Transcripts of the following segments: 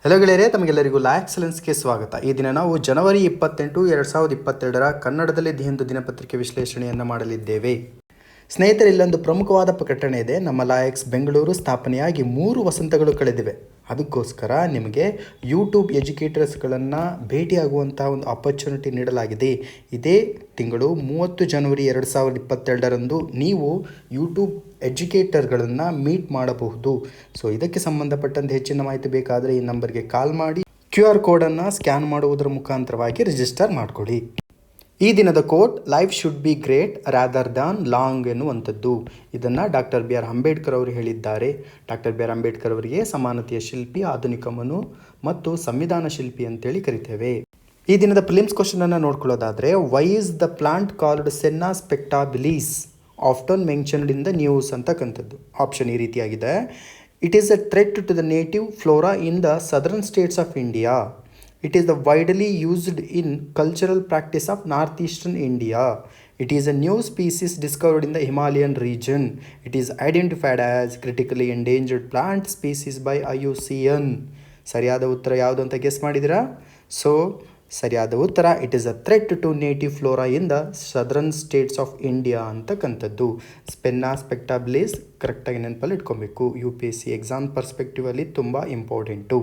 Hello ಗೆಳೆಯರೇ, ತಮಗೆಲ್ಲರಿಗೂ ಲಾ ಎಕ್ಸಲೆನ್ಸ್ಗೆ ಸ್ವಾಗತ. ಈ ದಿನ ನಾವು ಜನವರಿ 28, 2022 ಕನ್ನಡದಲ್ಲಿ ಹಿಂದೂ ದಿನಪತ್ರಿಕೆ ವಿಶ್ಲೇಷಣೆಯನ್ನು ಮಾಡಲಿದ್ದೇವೆ. ಸ್ನೇಹಿತರೆ, ಇಲ್ಲೊಂದು ಪ್ರಮುಖವಾದ ಪ್ರಕಟಣೆ ಇದೆ. ನಮ್ಮ ಲಾ ಎಕ್ಸ್ ಬೆಂಗಳೂರು ಸ್ಥಾಪನೆಯಾಗಿ 3 ವಸಂತಗಳು ಕಳೆದಿವೆ. ಅದಕ್ಕೋಸ್ಕರ ನಿಮಗೆ ಯೂಟ್ಯೂಬ್ ಎಜುಕೇಟರ್ಸ್ಗಳನ್ನು ಭೇಟಿಯಾಗುವಂಥ ಒಂದು ಆಪರ್ಚುನಿಟಿ ನೀಡಲಾಗಿದೆ. ಇದೇ ತಿಂಗಳು 30 ಜನವರಿ 2022 ನೀವು ಯೂಟ್ಯೂಬ್ ಎಜುಕೇಟರ್ಗಳನ್ನು ಮೀಟ್ ಮಾಡಬಹುದು. ಸೊ ಇದಕ್ಕೆ ಸಂಬಂಧಪಟ್ಟಂತೆ ಹೆಚ್ಚಿನ ಮಾಹಿತಿ ಬೇಕಾದರೆ ಈ ನಂಬರ್ಗೆ ಕಾಲ್ ಮಾಡಿ QR ಕೋಡನ್ನು ಸ್ಕ್ಯಾನ್ ಮಾಡುವುದರ ಮುಖಾಂತರವಾಗಿ ರಿಜಿಸ್ಟರ್ ಮಾಡಿಕೊಡಿ. ಈ ದಿನದ quote, life should be great rather than long ಎನ್ನುವಂಥದ್ದು. ಇದನ್ನು ಡಾಕ್ಟರ್ BR ಅಂಬೇಡ್ಕರ್ ಅವರು ಹೇಳಿದ್ದಾರೆ. ಡಾಕ್ಟರ್ BR ಅಂಬೇಡ್ಕರ್ ಅವರಿಗೆ ಸಮಾನತೆಯ ಶಿಲ್ಪಿ, ಆಧುನಿಕ ಮನು ಮತ್ತು ಸಂವಿಧಾನ ಶಿಲ್ಪಿ ಅಂತೇಳಿ ಕರಿತೇವೆ. ಈ ದಿನದ ಪ್ರಿಲಿಮ್ಸ್ ಕ್ವಶನನ್ನು ನೋಡ್ಕೊಳ್ಳೋದಾದರೆ, why is the plant called senna spectabilis often mentioned in the news ಅಂತಕ್ಕಂಥದ್ದು. ಆಪ್ಷನ್ ಈ ರೀತಿಯಾಗಿದೆ. It is a threat to the native flora in the southern states of India. It is the widely used in cultural practice of northeastern India. It is a new species discovered in the Himalayan region. It is identified as critically endangered plant species by IUCN. ಸರಿಯಾದ ಉತ್ತರ ಯಾವುದು ಅಂತ guess ಮಾಡಿದಿರಾ? So ಸರಿಯಾದ ಉತ್ತರ, it is a threat to native flora in the southern states of India ಅಂತಕ್ಕಂಥದ್ದು. ಸ್ಪೆನ್ನಾ ಸ್ಪೆಕ್ಟಾಬಿಲಿಸ್ ಕರೆಕ್ಟಾಗಿ ನೆನಪಲ್ಲಿ ಇಟ್ಕೊಬೇಕು. UPSC ಎಕ್ಸಾಮ್ ಪರ್ಸ್ಪೆಕ್ಟಿವಲ್ಲಿ ತುಂಬ ಇಂಪಾರ್ಟೆಂಟು.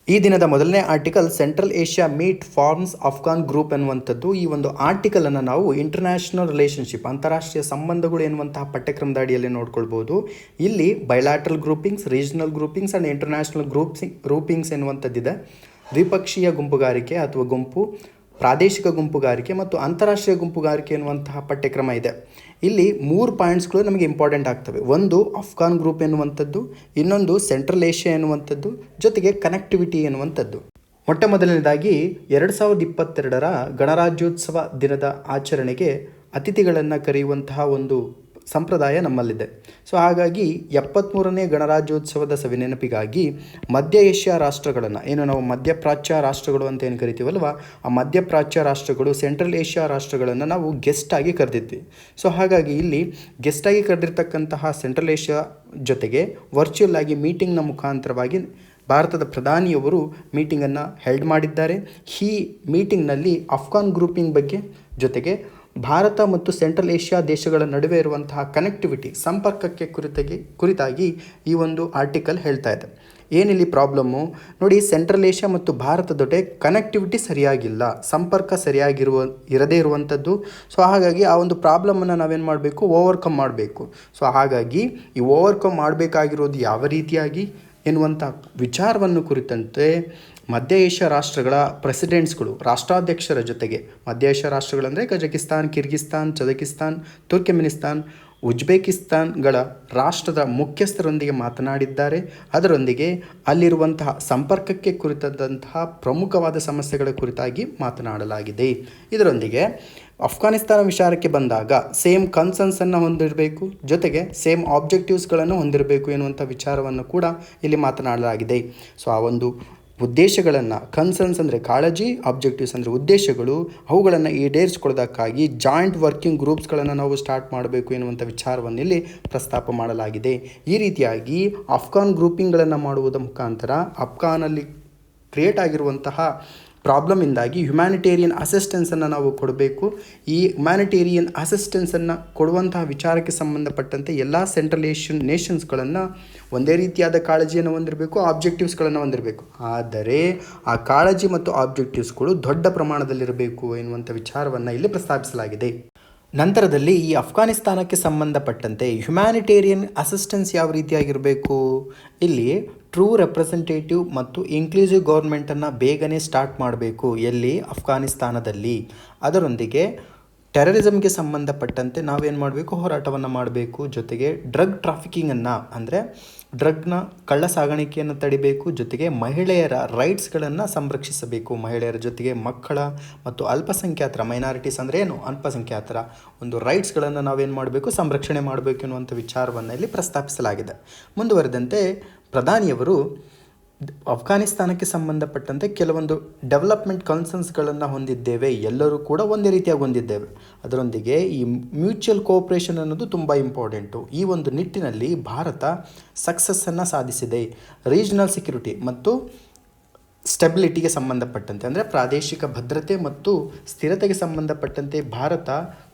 ಈ ದಿನದ ಮೊದಲನೇ article, central Asia meet forms Afghan group ಎನ್ನುವಂಥದ್ದು. ಈ ಒಂದು ಆರ್ಟಿಕಲನ್ನು ನಾವು ಇಂಟರ್ನ್ಯಾಷನಲ್ ರಿಲೇಷನ್ಶಿಪ್, ಅಂತಾರಾಷ್ಟ್ರೀಯ ಸಂಬಂಧಗಳು ಎನ್ನುವಂತಹ ಪಠ್ಯಕ್ರಮದ ಅಡಿಯಲ್ಲಿ ನೋಡ್ಕೊಳ್ಬೋದು. ಇಲ್ಲಿ bilateral groupings, regional groupings and international groupings ಎನ್ನುವಂಥದ್ದಿದೆ. ದ್ವಿಪಕ್ಷೀಯ ಗುಂಪುಗಾರಿಕೆ ಅಥವಾ ಗುಂಪು, ಪ್ರಾದೇಶಿಕ ಗುಂಪುಗಾರಿಕೆ ಮತ್ತು ಅಂತಾರಾಷ್ಟ್ರೀಯ ಗುಂಪುಗಾರಿಕೆ ಎನ್ನುವಂತಹ ಪಠ್ಯಕ್ರಮ ಇದೆ. ಇಲ್ಲಿ 3 ಪಾಯಿಂಟ್ಸ್ಗಳು ನಮಗೆ ಇಂಪಾರ್ಟೆಂಟ್ ಆಗ್ತವೆ. ಒಂದು ಅಫ್ಘಾನ್ ಗ್ರೂಪ್ ಎನ್ನುವಂಥದ್ದು, ಇನ್ನೊಂದು ಸೆಂಟ್ರಲ್ ಏಷ್ಯಾ ಎನ್ನುವಂಥದ್ದು, ಜೊತೆಗೆ ಕನೆಕ್ಟಿವಿಟಿ ಎನ್ನುವಂಥದ್ದು. ಮೊಟ್ಟ ಮೊದಲನೇದಾಗಿ 2022 ಗಣರಾಜ್ಯೋತ್ಸವ ದಿನದ ಆಚರಣೆಗೆ ಅತಿಥಿಗಳನ್ನು ಕರೆಯುವಂತಹ ಒಂದು ಸಂಪ್ರದಾಯ ನಮ್ಮಲ್ಲಿದೆ. ಸೊ ಹಾಗಾಗಿ 73ನೇ ಗಣರಾಜ್ಯೋತ್ಸವದ ಸವಿನೆನಪಿಗಾಗಿ ಮಧ್ಯ ಏಷ್ಯಾ ರಾಷ್ಟ್ರಗಳನ್ನು, ಏನು ನಾವು ಮಧ್ಯಪ್ರಾಚ್ಯ ರಾಷ್ಟ್ರಗಳು ಅಂತ ಏನು ಕರಿತೀವಲ್ವ, ಆ ಮಧ್ಯಪ್ರಾಚ್ಯ ರಾಷ್ಟ್ರಗಳು, ಸೆಂಟ್ರಲ್ ಏಷ್ಯಾ ರಾಷ್ಟ್ರಗಳನ್ನು ನಾವು ಗೆಸ್ಟಾಗಿ ಕರೆದಿದ್ವಿ. ಸೊ ಹಾಗಾಗಿ ಇಲ್ಲಿ ಗೆಸ್ಟಾಗಿ ಕರೆದಿರ್ತಕ್ಕಂತಹ ಸೆಂಟ್ರಲ್ ಏಷ್ಯಾ ಜೊತೆಗೆ ವರ್ಚುವಲ್ ಆಗಿ ಮೀಟಿಂಗ್ನ ಮುಖಾಂತರವಾಗಿ ಭಾರತದ ಪ್ರಧಾನಿಯವರು ಮೀಟಿಂಗನ್ನು ಹೆಲ್ಡ್ ಮಾಡಿದ್ದಾರೆ. ಈ ಮೀಟಿಂಗ್ನಲ್ಲಿ ಅಫ್ಘಾನ್ ಗ್ರೂಪಿಂಗ್ ಬಗ್ಗೆ, ಜೊತೆಗೆ ಭಾರತ ಮತ್ತು ಸೆಂಟ್ರಲ್ ಏಷ್ಯಾ ದೇಶಗಳ ನಡುವೆ ಇರುವಂತಹ ಕನೆಕ್ಟಿವಿಟಿ, ಸಂಪರ್ಕಕ್ಕೆ ಕುರಿತಾಗಿ ಈ ಒಂದು ಆರ್ಟಿಕಲ್ ಹೇಳ್ತಾ ಇದೆ. ಏನಿಲ್ಲಿ ಪ್ರಾಬ್ಲಮ್ಮು ನೋಡಿ, ಸೆಂಟ್ರಲ್ ಏಷ್ಯಾ ಮತ್ತು ಭಾರತದೊಡೆ ಕನೆಕ್ಟಿವಿಟಿ ಸರಿಯಾಗಿಲ್ಲ, ಸಂಪರ್ಕ ಇರದೇ ಇರುವಂಥದ್ದು. ಸೊ ಹಾಗಾಗಿ ಆ ಒಂದು ಪ್ರಾಬ್ಲಮನ್ನು ನಾವೇನು ಮಾಡಬೇಕು, ಓವರ್ಕಮ್ ಮಾಡಬೇಕು. ಸೊ ಹಾಗಾಗಿ ಈ ಓವರ್ಕಮ್ ಮಾಡಬೇಕಾಗಿರೋದು ಯಾವ ರೀತಿಯಾಗಿ ಎನ್ನುವಂಥ ವಿಚಾರವನ್ನು ಕುರಿತಂತೆ ಮಧ್ಯ ಏಷ್ಯಾ ರಾಷ್ಟ್ರಗಳ ಪ್ರೆಸಿಡೆಂಟ್ಸ್ಗಳು, ರಾಷ್ಟ್ರಾಧ್ಯಕ್ಷರ ಜೊತೆಗೆ, ಮಧ್ಯ ಏಷ್ಯಾ ರಾಷ್ಟ್ರಗಳಂದರೆ ಕಜಕಿಸ್ತಾನ್, ಕಿರ್ಗಿಸ್ತಾನ್, ತಜಕಿಸ್ತಾನ್, ತುರ್ಕಮೆನಿಸ್ತಾನ್, ಉಜ್ಬೇಕಿಸ್ತಾನ್ಗಳ ರಾಷ್ಟ್ರದ ಮುಖ್ಯಸ್ಥರೊಂದಿಗೆ ಮಾತನಾಡಿದ್ದಾರೆ. ಅದರೊಂದಿಗೆ ಅಲ್ಲಿರುವಂತಹ ಸಂಪರ್ಕಕ್ಕೆ ಕುರಿತಾದಂತಹ ಪ್ರಮುಖವಾದ ಸಮಸ್ಯೆಗಳ ಕುರಿತಾಗಿ ಮಾತನಾಡಲಾಗಿದೆ. ಇದರೊಂದಿಗೆ ಅಫ್ಘಾನಿಸ್ತಾನ ವಿಚಾರಕ್ಕೆ ಬಂದಾಗ ಸೇಮ್ ಕನ್ಸರ್ನ್ಸನ್ನು ಹೊಂದಿರಬೇಕು, ಜೊತೆಗೆ ಸೇಮ್ ಆಬ್ಜೆಕ್ಟಿವ್ಸ್ಗಳನ್ನು ಹೊಂದಿರಬೇಕು ಎನ್ನುವಂಥ ವಿಚಾರವನ್ನು ಕೂಡ ಇಲ್ಲಿ ಮಾತನಾಡಲಾಗಿದೆ. ಸೊ ಆ ಒಂದು ಉದ್ದೇಶಗಳನ್ನು, ಕನ್ಸರ್ನ್ಸ್ ಅಂದರೆ ಕಾಳಜಿ, ಆಬ್ಜೆಕ್ಟಿವ್ಸ್ ಅಂದರೆ ಉದ್ದೇಶಗಳು, ಅವುಗಳನ್ನು ಈಡೇರಿಸಿಕೊಳ್ಳೋದಕ್ಕಾಗಿ ಜಾಯಿಂಟ್ ವರ್ಕಿಂಗ್ ಗ್ರೂಪ್ಸ್ಗಳನ್ನು ನಾವು ಸ್ಟಾರ್ಟ್ ಮಾಡಬೇಕು ಎನ್ನುವಂಥ ವಿಚಾರವನ್ನು ಇಲ್ಲಿ ಪ್ರಸ್ತಾಪ ಮಾಡಲಾಗಿದೆ. ಈ ರೀತಿಯಾಗಿ ಅಫ್ಘಾನ್ ಗ್ರೂಪಿಂಗ್ಗಳನ್ನು ಮಾಡುವುದರ ಮುಖಾಂತರ ಅಫ್ಘಾನಲ್ಲಿ ಕ್ರಿಯೇಟ್ ಆಗಿರುವಂತಹ ಪ್ರಾಬ್ಲಮಿಂದಾಗಿ ಹ್ಯುಮ್ಯಾನಿಟೇರಿಯನ್ ಅಸಿಸ್ಟೆನ್ಸನ್ನು ನಾವು ಕೊಡಬೇಕು. ಈ ಹ್ಯುಮ್ಯಾನಿಟೇರಿಯನ್ ಅಸಿಸ್ಟೆನ್ಸನ್ನು ಕೊಡುವಂತಹ ವಿಚಾರಕ್ಕೆ ಸಂಬಂಧಪಟ್ಟಂತೆ ಎಲ್ಲ ಸೆಂಟ್ರಲ್ ಏಷ್ಯನ್ ನೇಷನ್ಸ್ಗಳನ್ನು ಒಂದೇ ರೀತಿಯಾದ ಕಾಳಜಿಯನ್ನು ಹೊಂದಿರಬೇಕು, ಆಬ್ಜೆಕ್ಟಿವ್ಸ್ಗಳನ್ನು ಹೊಂದಿರಬೇಕು. ಆದರೆ ಆ ಕಾಳಜಿ ಮತ್ತು ಆಬ್ಜೆಕ್ಟಿವ್ಸ್ಗಳು ದೊಡ್ಡ ಪ್ರಮಾಣದಲ್ಲಿರಬೇಕು ಎನ್ನುವಂಥ ವಿಚಾರವನ್ನು ಇಲ್ಲಿ ಪ್ರಸ್ತಾಪಿಸಲಾಗಿದೆ. ನಂತರದಲ್ಲಿ ಈ ಅಫ್ಘಾನಿಸ್ತಾನಕ್ಕೆ ಸಂಬಂಧಪಟ್ಟಂತೆ ಹ್ಯುಮ್ಯಾನಿಟೇರಿಯನ್ ಅಸಿಸ್ಟೆನ್ಸ್ ಯಾವ ರೀತಿಯಾಗಿರಬೇಕು, ಇಲ್ಲಿ ಟ್ರೂ ರೆಪ್ರೆಸೆಂಟೇಟಿವ್ ಮತ್ತು ಇನ್ಕ್ಲೂಸಿವ್ ಗೌರ್ಮೆಂಟನ್ನು ಬೇಗನೆ ಸ್ಟಾರ್ಟ್ ಮಾಡಬೇಕು. ಎಲ್ಲಿ? ಅಫ್ಘಾನಿಸ್ತಾನದಲ್ಲಿ. ಅದರೊಂದಿಗೆ ಟೆರರಿಸಮ್ಗೆ ಸಂಬಂಧಪಟ್ಟಂತೆ ನಾವೇನು ಮಾಡಬೇಕು, ಹೋರಾಟವನ್ನು ಮಾಡಬೇಕು. ಜೊತೆಗೆ ಡ್ರಗ್ ಟ್ರಾಫಿಕಿಂಗನ್ನು, ಅಂದರೆ ಡ್ರಗ್ನ ಕಳ್ಳ ಸಾಗಾಣಿಕೆಯನ್ನು ತಡಿಬೇಕು. ಜೊತೆಗೆ ಮಹಿಳೆಯರ ರೈಟ್ಸ್ಗಳನ್ನು ಸಂರಕ್ಷಿಸಬೇಕು. ಮಹಿಳೆಯರ ಜೊತೆಗೆ ಮಕ್ಕಳ ಮತ್ತು ಅಲ್ಪಸಂಖ್ಯಾತರ, ಮೈನಾರಿಟೀಸ್ ಅಂದರೆ ಏನು, ಅಲ್ಪಸಂಖ್ಯಾತರ ಒಂದು ರೈಟ್ಸ್ಗಳನ್ನು ನಾವೇನು ಮಾಡಬೇಕು, ಸಂರಕ್ಷಣೆ ಮಾಡಬೇಕು ಎನ್ನುವಂಥ ವಿಚಾರವನ್ನು ಇಲ್ಲಿ ಪ್ರಸ್ತಾಪಿಸಲಾಗಿದೆ. ಮುಂದುವರೆದಂತೆ ಪ್ರಧಾನಿಯವರು ಅಫ್ಘಾನಿಸ್ತಾನಕ್ಕೆ ಸಂಬಂಧಪಟ್ಟಂತೆ ಕೆಲವೊಂದು ಡೆವಲಪ್ಮೆಂಟ್ ಕನ್ಸರ್ನ್ಸ್ಗಳನ್ನು ಹೊಂದಿದ್ದೇವೆ, ಎಲ್ಲರೂ ಕೂಡ ಒಂದೇ ರೀತಿಯಾಗಿ ಹೊಂದಿದ್ದೇವೆ. ಅದರೊಂದಿಗೆ ಈ ಮ್ಯೂಚುವಲ್ ಕೋಆಪರೇಷನ್ ಅನ್ನೋದು ತುಂಬ ಇಂಪಾರ್ಟೆಂಟು. ಈ ಒಂದು ನಿಟ್ಟಿನಲ್ಲಿ ಭಾರತ ಸಕ್ಸಸ್ಸನ್ನು ಸಾಧಿಸಿದೆ. ರೀಜನಲ್ ಸೆಕ್ಯೂರಿಟಿ ಮತ್ತು ಸ್ಟೆಬಿಲಿಟಿಗೆ ಸಂಬಂಧಪಟ್ಟಂತೆ ಅಂದರೆ ಪ್ರಾದೇಶಿಕ ಭದ್ರತೆ ಮತ್ತು ಸ್ಥಿರತೆಗೆ ಸಂಬಂಧಪಟ್ಟಂತೆ ಭಾರತ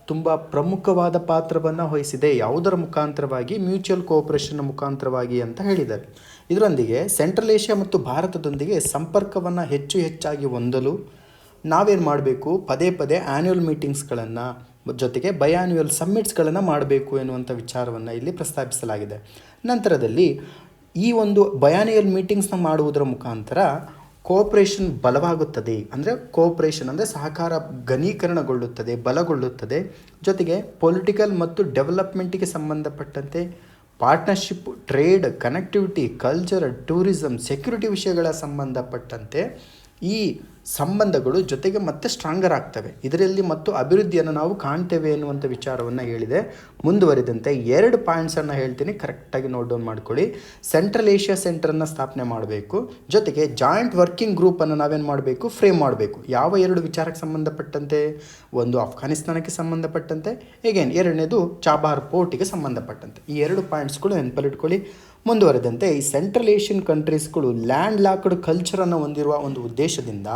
ತುಂಬ ಪ್ರಮುಖವಾದ ಪಾತ್ರವನ್ನು ವಹಿಸಿದೆ. ಯಾವುದರ ಮುಖಾಂತರವಾಗಿ? ಮ್ಯೂಚುವಲ್ ಕೋಆಪರೇಷನ್ ಮುಖಾಂತರವಾಗಿ ಅಂತ ಹೇಳಿದ್ದಾರೆ. ಇದರೊಂದಿಗೆ ಸೆಂಟ್ರಲ್ ಏಷ್ಯಾ ಮತ್ತು ಭಾರತದೊಂದಿಗೆ ಸಂಪರ್ಕವನ್ನು ಹೆಚ್ಚಾಗಿ ಹೊಂದಲು ನಾವೇನು ಮಾಡಬೇಕು? ಪದೇ ಆ್ಯನ್ಯುವಲ್ ಮೀಟಿಂಗ್ಸ್ಗಳನ್ನು ಜೊತೆಗೆ ಬಯಾನ್ಯುವಲ್ ಸಮ್ಮಿಟ್ಸ್ಗಳನ್ನು ಮಾಡಬೇಕು ಎನ್ನುವಂಥ ವಿಚಾರವನ್ನು ಇಲ್ಲಿ ಪ್ರಸ್ತಾಪಿಸಲಾಗಿದೆ. ನಂತರದಲ್ಲಿ ಈ ಒಂದು ಬಯಾನ್ಯುವಲ್ ಮೀಟಿಂಗ್ಸ್ನ ಮಾಡುವುದರ ಮುಖಾಂತರ ಕೋಆಪರೇಷನ್ ಬಲವಾಗುತ್ತದೆ. ಅಂದರೆ ಕೋಆಪರೇಷನ್ ಅಂದರೆ ಸಹಕಾರ ಘನೀಕರಣಗೊಳ್ಳುತ್ತದೆ, ಬಲಗೊಳ್ಳುತ್ತದೆ. ಜೊತೆಗೆ ಪೊಲಿಟಿಕಲ್ ಮತ್ತು ಡೆವಲಪ್ಮೆಂಟಿಗೆ ಸಂಬಂಧಪಟ್ಟಂತೆ partnership, trade, connectivity, culture, tourism, security ವಿಷಯಗಳ ಸಂಬಂಧಪಟ್ಟಂತೆ ಈ ಸಂಬಂಧಗಳು ಜೊತೆಗೆ ಮತ್ತೆ ಸ್ಟ್ರಾಂಗರ್ ಆಗ್ತವೆ. ಇದರಲ್ಲಿ ಮತ್ತು ಅಭಿವೃದ್ಧಿಯನ್ನು ನಾವು ಕಾಣ್ತೇವೆ ಎನ್ನುವಂಥ ವಿಚಾರವನ್ನು ಹೇಳಿದೆ. ಮುಂದುವರಿದಂತೆ 2 ಪಾಯಿಂಟ್ಸನ್ನು ಹೇಳ್ತೀನಿ, ಕರೆಕ್ಟಾಗಿ ನೋಟ್ ಡೌನ್ ಮಾಡ್ಕೊಳ್ಳಿ. ಸೆಂಟ್ರಲ್ ಏಷ್ಯಾ ಸೆಂಟರನ್ನು ಸ್ಥಾಪನೆ ಮಾಡಬೇಕು. ಜೊತೆಗೆ ಜಾಯಿಂಟ್ ವರ್ಕಿಂಗ್ ಗ್ರೂಪನ್ನು ನಾವೇನು ಮಾಡಬೇಕು? ಫ್ರೇಮ್ ಮಾಡಬೇಕು. ಯಾವ 2 ವಿಚಾರಕ್ಕೆ ಸಂಬಂಧಪಟ್ಟಂತೆ? ಒಂದು ಅಫ್ಘಾನಿಸ್ತಾನಕ್ಕೆ ಸಂಬಂಧಪಟ್ಟಂತೆ, ಎಗೇನ್ ಎರಡನೇದು ಚಾಬಹಾರ್ ಪೋರ್ಟಿಗೆ ಸಂಬಂಧಪಟ್ಟಂತೆ. ಈ 2 ಪಾಯಿಂಟ್ಸ್ಗಳು ನೆನಪಲ್ಲಿಟ್ಕೊಳ್ಳಿ. ಮುಂದುವರೆದಂತೆ ಈ ಸೆಂಟ್ರಲ್ ಏಷ್ಯನ್ ಕಂಟ್ರೀಸ್ಗಳು ಲ್ಯಾಂಡ್ ಲಾಕ್ಡ್ ಕಲ್ಚರನ್ನು ಹೊಂದಿರುವ ಒಂದು ಉದ್ದೇಶದಿಂದ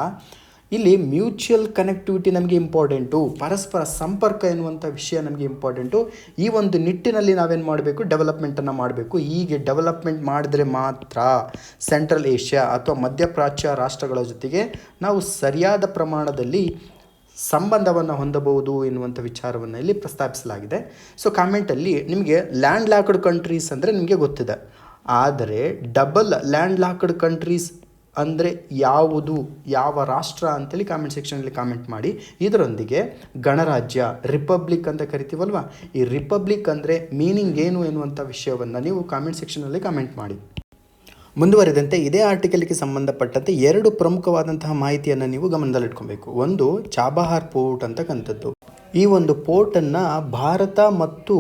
ಇಲ್ಲಿ ಮ್ಯೂಚುವಲ್ ಕನೆಕ್ಟಿವಿಟಿ ನಮಗೆ ಇಂಪಾರ್ಟೆಂಟು, ಪರಸ್ಪರ ಸಂಪರ್ಕ ಎನ್ನುವಂಥ ವಿಷಯ ನಮಗೆ ಇಂಪಾರ್ಟೆಂಟು. ಈ ಒಂದು ನಿಟ್ಟಿನಲ್ಲಿ ನಾವೇನು ಮಾಡಬೇಕು? ಡೆವಲಪ್ಮೆಂಟನ್ನು ಮಾಡಬೇಕು. ಹೀಗೆ ಡೆವಲಪ್ಮೆಂಟ್ ಮಾಡಿದ್ರೆ ಮಾತ್ರ ಸೆಂಟ್ರಲ್ ಏಷ್ಯಾ ಅಥವಾ ಮಧ್ಯಪ್ರಾಚ್ಯ ರಾಷ್ಟ್ರಗಳ ಜೊತೆಗೆ ನಾವು ಸರಿಯಾದ ಪ್ರಮಾಣದಲ್ಲಿ ಸಂಬಂಧವನ್ನು ಹೊಂದಬಹುದು ಎನ್ನುವಂಥ ವಿಚಾರವನ್ನು ಇಲ್ಲಿ ಪ್ರಸ್ತಾಪಿಸಲಾಗಿದೆ. ಸೊ ಕಾಮೆಂಟಲ್ಲಿ ನಿಮಗೆ ಲ್ಯಾಂಡ್ ಲಾಕ್ಡ್ ಕಂಟ್ರೀಸ್ ಅಂದರೆ ನಿಮಗೆ ಗೊತ್ತಿದೆ, ಆದರೆ ಡಬಲ್ ಲ್ಯಾಂಡ್ ಲಾಕ್ಡ್ ಕಂಟ್ರೀಸ್ ಅಂದರೆ ಯಾವುದು, ಯಾವ ರಾಷ್ಟ್ರ ಅಂತೇಳಿ ಕಾಮೆಂಟ್ ಸೆಕ್ಷನಲ್ಲಿ ಕಾಮೆಂಟ್ ಮಾಡಿ. ಇದರೊಂದಿಗೆ ಗಣರಾಜ್ಯ, ರಿಪಬ್ಲಿಕ್ ಅಂತ ಕರಿತೀವಲ್ವ, ಈ ರಿಪಬ್ಲಿಕ್ ಅಂದರೆ ಮೀನಿಂಗ್ ಏನು ಎನ್ನುವಂಥ ವಿಷಯವನ್ನು ನೀವು ಕಾಮೆಂಟ್ ಸೆಕ್ಷನಲ್ಲಿ ಕಾಮೆಂಟ್ ಮಾಡಿ. ಮುಂದುವರೆದಂತೆ ಇದೇ ಆರ್ಟಿಕಲ್ಗೆ ಸಂಬಂಧಪಟ್ಟಂತೆ 2 ಪ್ರಮುಖವಾದಂತಹ ಮಾಹಿತಿಯನ್ನು ನೀವು ಗಮನದಲ್ಲಿಟ್ಕೊಬೇಕು. ಒಂದು ಚಾಬಹಾರ್ ಪೋರ್ಟ್ ಅಂತಕ್ಕಂಥದ್ದು. ಈ ಒಂದು ಪೋರ್ಟನ್ನು ಭಾರತ ಮತ್ತು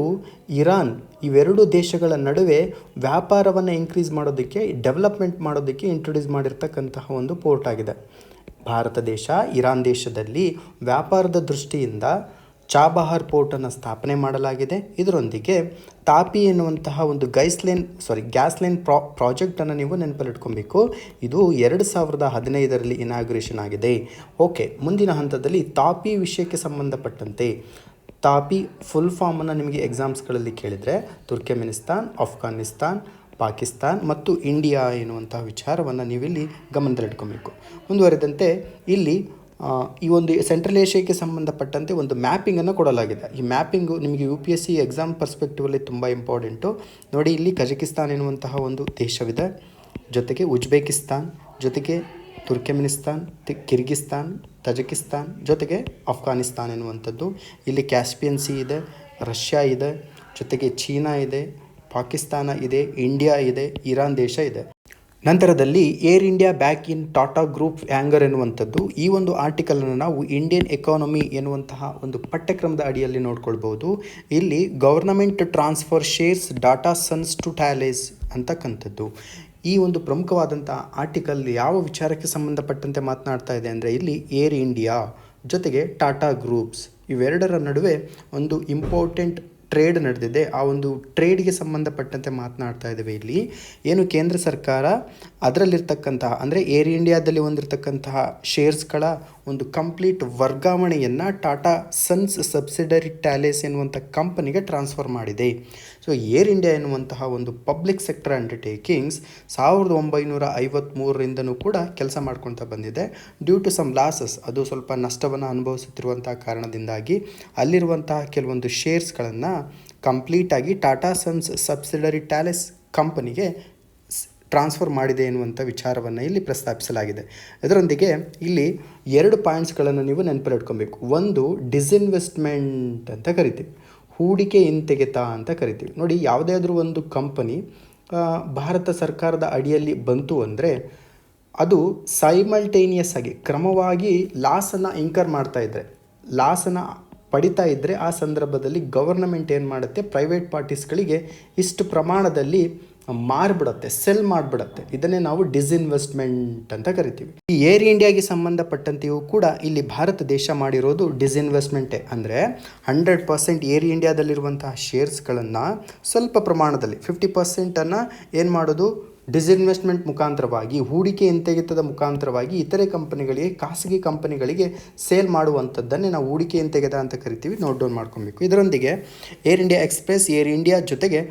ಇರಾನ್ ಇವೆರಡು ದೇಶಗಳ ನಡುವೆ ವ್ಯಾಪಾರವನ್ನು ಇನ್ಕ್ರೀಸ್ ಮಾಡೋದಕ್ಕೆ, ಡೆವಲಪ್ಮೆಂಟ್ ಮಾಡೋದಕ್ಕೆ ಇಂಟ್ರೊಡ್ಯೂಸ್ ಮಾಡಿರ್ತಕ್ಕಂತಹ ಒಂದು ಪೋರ್ಟ್ ಆಗಿದೆ. ಭಾರತ ದೇಶ ಇರಾನ್ ದೇಶದಲ್ಲಿ ವ್ಯಾಪಾರದ ದೃಷ್ಟಿಯಿಂದ ಚಾಬಹಾರ್ ಪೋರ್ಟನ್ನು ಸ್ಥಾಪನೆ ಮಾಡಲಾಗಿದೆ. ಇದರೊಂದಿಗೆ ತಾಪಿ ಎನ್ನುವಂತಹ ಒಂದು ಗ್ಯಾಸ್ ಲೈನ್ ಪ್ರಾಜೆಕ್ಟನ್ನು ನೀವು ನೆನಪಲ್ಲಿಟ್ಕೊಬೇಕು. ಇದು 2015ರಲ್ಲಿ ಇನಾಗ್ರೇಷನ್ ಆಗಿದೆ. ಓಕೆ, ಮುಂದಿನ ಹಂತದಲ್ಲಿ ತಾಪಿ ವಿಷಯಕ್ಕೆ ಸಂಬಂಧಪಟ್ಟಂತೆ ತಾಪಿ ಫುಲ್ ಫಾರ್ಮನ್ನು ನಿಮಗೆ ಎಕ್ಸಾಮ್ಸ್ಗಳಲ್ಲಿ ಕೇಳಿದರೆ ತುರ್ಕಮೆನಿಸ್ತಾನ್, ಅಫ್ಘಾನಿಸ್ತಾನ್, ಪಾಕಿಸ್ತಾನ್ ಮತ್ತು ಇಂಡಿಯಾ ಎನ್ನುವಂತಹ ವಿಚಾರವನ್ನು ನೀವಿಲ್ಲಿ ಗಮನದಲ್ಲಿಟ್ಕೊಬೇಕು. ಮುಂದುವರೆದಂತೆ ಇಲ್ಲಿ ಈ ಒಂದು ಸೆಂಟ್ರಲ್ ಏಷ್ಯಾಕ್ಕೆ ಸಂಬಂಧಪಟ್ಟಂತೆ ಒಂದು ಮ್ಯಾಪಿಂಗನ್ನು ಕೊಡಲಾಗಿದೆ. ಈ ಮ್ಯಾಪಿಂಗು ನಿಮಗೆ UPSC ಎಕ್ಸಾಮ್ ಪರ್ಸ್ಪೆಕ್ಟಿವಲ್ಲಿ ತುಂಬ ಇಂಪಾರ್ಟೆಂಟು. ನೋಡಿ, ಇಲ್ಲಿ ಕಜಕಿಸ್ತಾನ್ ಎನ್ನುವಂತಹ ಒಂದು ದೇಶವಿದೆ, ಜೊತೆಗೆ ಉಜ್ಬೇಕಿಸ್ತಾನ್, ಜೊತೆಗೆ ತುರ್ಕಮೆನಿಸ್ತಾನ್, ಕಿರ್ಗಿಸ್ತಾನ್, ತಜಕಿಸ್ತಾನ್, ಜೊತೆಗೆ ಅಫ್ಘಾನಿಸ್ತಾನ್ ಎನ್ನುವಂಥದ್ದು. ಇಲ್ಲಿ ಕ್ಯಾಸ್ಪಿಯನ್ ಸಿ ಇದೆ, ರಷ್ಯಾ ಇದೆ, ಜೊತೆಗೆ ಚೀನಾ ಇದೆ, ಪಾಕಿಸ್ತಾನ ಇದೆ, ಇಂಡಿಯಾ ಇದೆ, ಇರಾನ್ ದೇಶ ಇದೆ. ನಂತರದಲ್ಲಿ air India back in Tata group anger ಎನ್ನುವಂಥದ್ದು. ಈ ಒಂದು ಆರ್ಟಿಕಲನ್ನು ನಾವು ಇಂಡಿಯನ್ ಎಕಾನಮಿ ಎನ್ನುವಂತಹ ಒಂದು ಪಠ್ಯಕ್ರಮದ ಅಡಿಯಲ್ಲಿ ನೋಡ್ಕೊಳ್ಬೋದು. ಇಲ್ಲಿ government transfer shares Tata Sons to Talace ಅಂತಕ್ಕಂಥದ್ದು. ಈ ಒಂದು ಪ್ರಮುಖವಾದಂಥ ಆರ್ಟಿಕಲ್ ಯಾವ ವಿಚಾರಕ್ಕೆ ಸಂಬಂಧಪಟ್ಟಂತೆ ಮಾತನಾಡ್ತಾ ಇದೆ ಅಂದರೆ, ಇಲ್ಲಿ ಏರ್ ಇಂಡಿಯಾ ಜೊತೆಗೆ ಟಾಟಾ ಗ್ರೂಪ್ಸ್ ಇವೆರಡರ ನಡುವೆ ಒಂದು ಇಂಪಾರ್ಟೆಂಟ್ ಟ್ರೇಡ್ ನಡೆದಿದೆ. ಆ ಒಂದು ಟ್ರೇಡ್ಗೆ ಸಂಬಂಧಪಟ್ಟಂತೆ ಮಾತನಾಡ್ತಾ ಇದ್ದೇವೆ. ಇಲ್ಲಿ ಏನು ಕೇಂದ್ರ ಸರ್ಕಾರ ಅದರಲ್ಲಿರ್ತಕ್ಕಂತಹ ಅಂದರೆ ಏರ್ ಇಂಡಿಯಾದಲ್ಲಿ ಹೊಂದಿರತಕ್ಕಂತಹ ಶೇರ್ಸ್ಗಳ ಒಂದು ಕಂಪ್ಲೀಟ್ ವರ್ಗಾವಣೆಯನ್ನು ಟಾಟಾ ಸನ್ಸ್ ಸಬ್ಸಿಡರಿ ಟ್ಯಾಲೇಸ್ ಎನ್ನುವಂಥ ಕಂಪನಿಗೆ ಟ್ರಾನ್ಸ್ಫರ್ ಮಾಡಿದೆ. ಸೊ ಏರ್ ಇಂಡಿಯಾ ಎನ್ನುವಂತಹ ಒಂದು ಪಬ್ಲಿಕ್ ಸೆಕ್ಟರ್ ಅಂಡರ್ಟೇಕಿಂಗ್ಸ್ 1953ರಿಂದನೂ ಕೂಡ ಕೆಲಸ ಮಾಡ್ಕೊಳ್ತಾ ಬಂದಿದೆ. ಡ್ಯೂ ಟು ಸಮ್ ಲಾಸಸ್, ಅದು ಸ್ವಲ್ಪ ನಷ್ಟವನ್ನು ಅನುಭವಿಸುತ್ತಿರುವಂತಹ ಕಾರಣದಿಂದಾಗಿ ಅಲ್ಲಿರುವಂತಹ ಕೆಲವೊಂದು ಶೇರ್ಸ್ಗಳನ್ನು ಕಂಪ್ಲೀಟಾಗಿ ಟಾಟಾ ಸನ್ಸ್ ಸಬ್ಸಿಡರಿ ಟ್ಯಾಲೇಸ್ ಕಂಪನಿಗೆ ಟ್ರಾನ್ಸ್ಫರ್ ಮಾಡಿದೆ ಎನ್ನುವಂಥ ವಿಚಾರವನ್ನು ಇಲ್ಲಿ ಪ್ರಸ್ತಾಪಿಸಲಾಗಿದೆ. ಇದರೊಂದಿಗೆ ಇಲ್ಲಿ 2 ಪಾಯಿಂಟ್ಸ್ಗಳನ್ನು ನೀವು ನೆನಪಲ್ಲಿಟ್ಕೊಬೇಕು. ಒಂದು ಡಿಸ್ಇನ್ವೆಸ್ಟ್ಮೆಂಟ್ ಅಂತ ಕರಿತೀವಿ, ಹೂಡಿಕೆ ಹಿಂತೆಗೆತ ಅಂತ ಕರಿತೀವಿ. ನೋಡಿ, ಯಾವುದಾದ್ರೂ ಒಂದು ಕಂಪನಿ ಭಾರತ ಸರ್ಕಾರದ ಅಡಿಯಲ್ಲಿ ಬಂತು ಅಂದರೆ ಅದು ಸೈಮಲ್ಟೇನಿಯಸ್ ಆಗಿ ಕ್ರಮವಾಗಿ ಲಾಸನ್ನು ಇನ್ಕರ್ ಮಾಡ್ತಾ ಇದ್ದರೆ, ಲಾಸನ್ನು ಪಡಿತಾ ಇದ್ದರೆ ಆ ಸಂದರ್ಭದಲ್ಲಿ ಗವರ್ನಮೆಂಟ್ ಏನು ಮಾಡುತ್ತೆ, ಪ್ರೈವೇಟ್ ಪಾರ್ಟೀಸ್ಗಳಿಗೆ ಇಷ್ಟು ಪ್ರಮಾಣದಲ್ಲಿ ಮಾರಿಬಿಡುತ್ತೆ, ಸೆಲ್ ಮಾಡಿಬಿಡುತ್ತೆ. ಇದನ್ನೇ ನಾವು ಡಿಸ್ಇನ್ವೆಸ್ಟ್ಮೆಂಟ್ ಅಂತ ಕರಿತೀವಿ. ಈ ಏರ್ ಇಂಡಿಯಾಗೆ ಸಂಬಂಧಪಟ್ಟಂತೆಯೂ ಕೂಡ ಇಲ್ಲಿ ಭಾರತ ದೇಶ ಮಾಡಿರೋದು ಡಿಸ್ಇನ್ವೆಸ್ಟ್ಮೆಂಟೇ. ಅಂದರೆ 100% ಏರ್ ಇಂಡಿಯಾದಲ್ಲಿರುವಂತಹ ಶೇರ್ಸ್ಗಳನ್ನು ಸ್ವಲ್ಪ ಪ್ರಮಾಣದಲ್ಲಿ 50%ಅನ್ನು ಏನು ಮಾಡೋದು, ಡಿಸ್ಇನ್ವೆಸ್ಟ್ಮೆಂಟ್ ಮುಖಾಂತರವಾಗಿ, ಹೂಡಿಕೆ ಹಿಂತೆಗೆತದ ಮುಖಾಂತರವಾಗಿ ಇತರೆ ಕಂಪನಿಗಳಿಗೆ, ಖಾಸಗಿ ಕಂಪನಿಗಳಿಗೆ ಸೇಲ್ ಮಾಡುವಂಥದ್ದನ್ನೇ ನಾವು ಹೂಡಿಕೆ ಹಿಂತೆಗೆತ ಅಂತ ಕರಿತೀವಿ. ನೋಟ್ ಡೌನ್ ಮಾಡ್ಕೊಬೇಕು. ಇದರೊಂದಿಗೆ air India express, air India ಜೊತೆಗೆ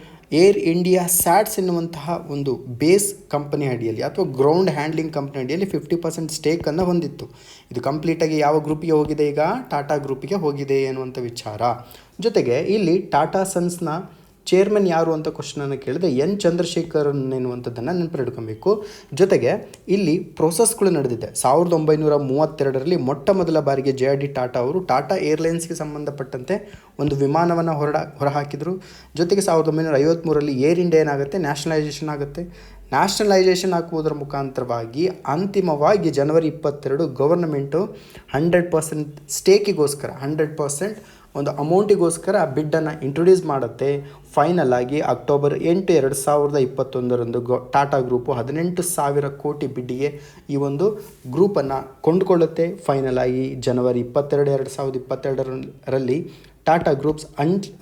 ಏರ್ ಇಂಡಿಯಾ ಸ್ಯಾಟ್ಸ್ ಎನ್ನುವಂತಹ ಒಂದು ಬೇಸ್ ಕಂಪನಿ ಅಡಿಯಲ್ಲಿ ಅಥವಾ ಗ್ರೌಂಡ್ ಹ್ಯಾಂಡ್ಲಿಂಗ್ ಕಂಪನಿ ಅಡಿಯಲ್ಲಿ 50% ಸ್ಟೇಕನ್ನು ಹೊಂದಿತ್ತು. ಇದು ಕಂಪ್ಲೀಟಾಗಿ ಯಾವ ಗ್ರೂಪಿಗೆ ಹೋಗಿದೆ? ಈಗ ಟಾಟಾ ಗ್ರೂಪಿಗೆ ಹೋಗಿದೆ ಎನ್ನುವಂಥ ವಿಚಾರ. ಜೊತೆಗೆ ಇಲ್ಲಿ ಟಾಟಾ ಸನ್ಸ್ನ ಚೇರ್ಮನ್ ಯಾರು ಅಂತ ಕ್ವಶನನ್ನು ಕೇಳಿದೆ, ಎನ್ ಚಂದ್ರಶೇಖರನ್ ಎನ್ನುವಂಥದ್ದನ್ನು ನೆನಪಿಟ್ಕೊಬೇಕು. ಜೊತೆಗೆ ಇಲ್ಲಿ ಪ್ರೋಸೆಸ್ಗಳು ನಡೆದಿದೆ. 1932ರಲ್ಲಿ ಮೊಟ್ಟ ಮೊದಲ ಬಾರಿಗೆ JRD ಟಾಟಾ ಅವರು ಟಾಟಾ ಏರ್ಲೈನ್ಸ್ಗೆ ಸಂಬಂಧಪಟ್ಟಂತೆ ಒಂದು ವಿಮಾನವನ್ನು ಹೊರಹಾಕಿದರು. ಜೊತೆಗೆ 1953ರಲ್ಲಿ ಏರ್ ಇಂಡಿಯಾ ಏನಾಗುತ್ತೆ, ನ್ಯಾಷನಲೈಸೇಷನ್ ಆಗುತ್ತೆ. ನ್ಯಾಷನಲೈಸೇಷನ್ ಹಾಕುವುದರ ಮುಖಾಂತರವಾಗಿ ಅಂತಿಮವಾಗಿ ಜನವರಿ 22 ಗವರ್ನಮೆಂಟು 100% ಸ್ಟೇಕಿಗೋಸ್ಕರ 100% ಒಂದು ಅಮೌಂಟಿಗೋಸ್ಕರ ಬಿಡ್ಡನ್ನು ಇಂಟ್ರೊಡ್ಯೂಸ್ ಮಾಡುತ್ತೆ. ಫೈನಲ್ ಆಗಿ ಅಕ್ಟೋಬರ್ 8, 2021ರಂದು ಟಾಟಾ ಗ್ರೂಪು 18,000 ಕೋಟಿ ಬಿಡ್ಡಿಗೆ ಈ ಒಂದು ಗ್ರೂಪನ್ನು ಕೊಂಡುಕೊಳ್ಳುತ್ತೆ. ಫೈನಲ್ ಆಗಿ ಜನವರಿ 22, 2022ರಲ್ಲಿ ಟಾಟಾ ಗ್ರೂಪ್ಸ್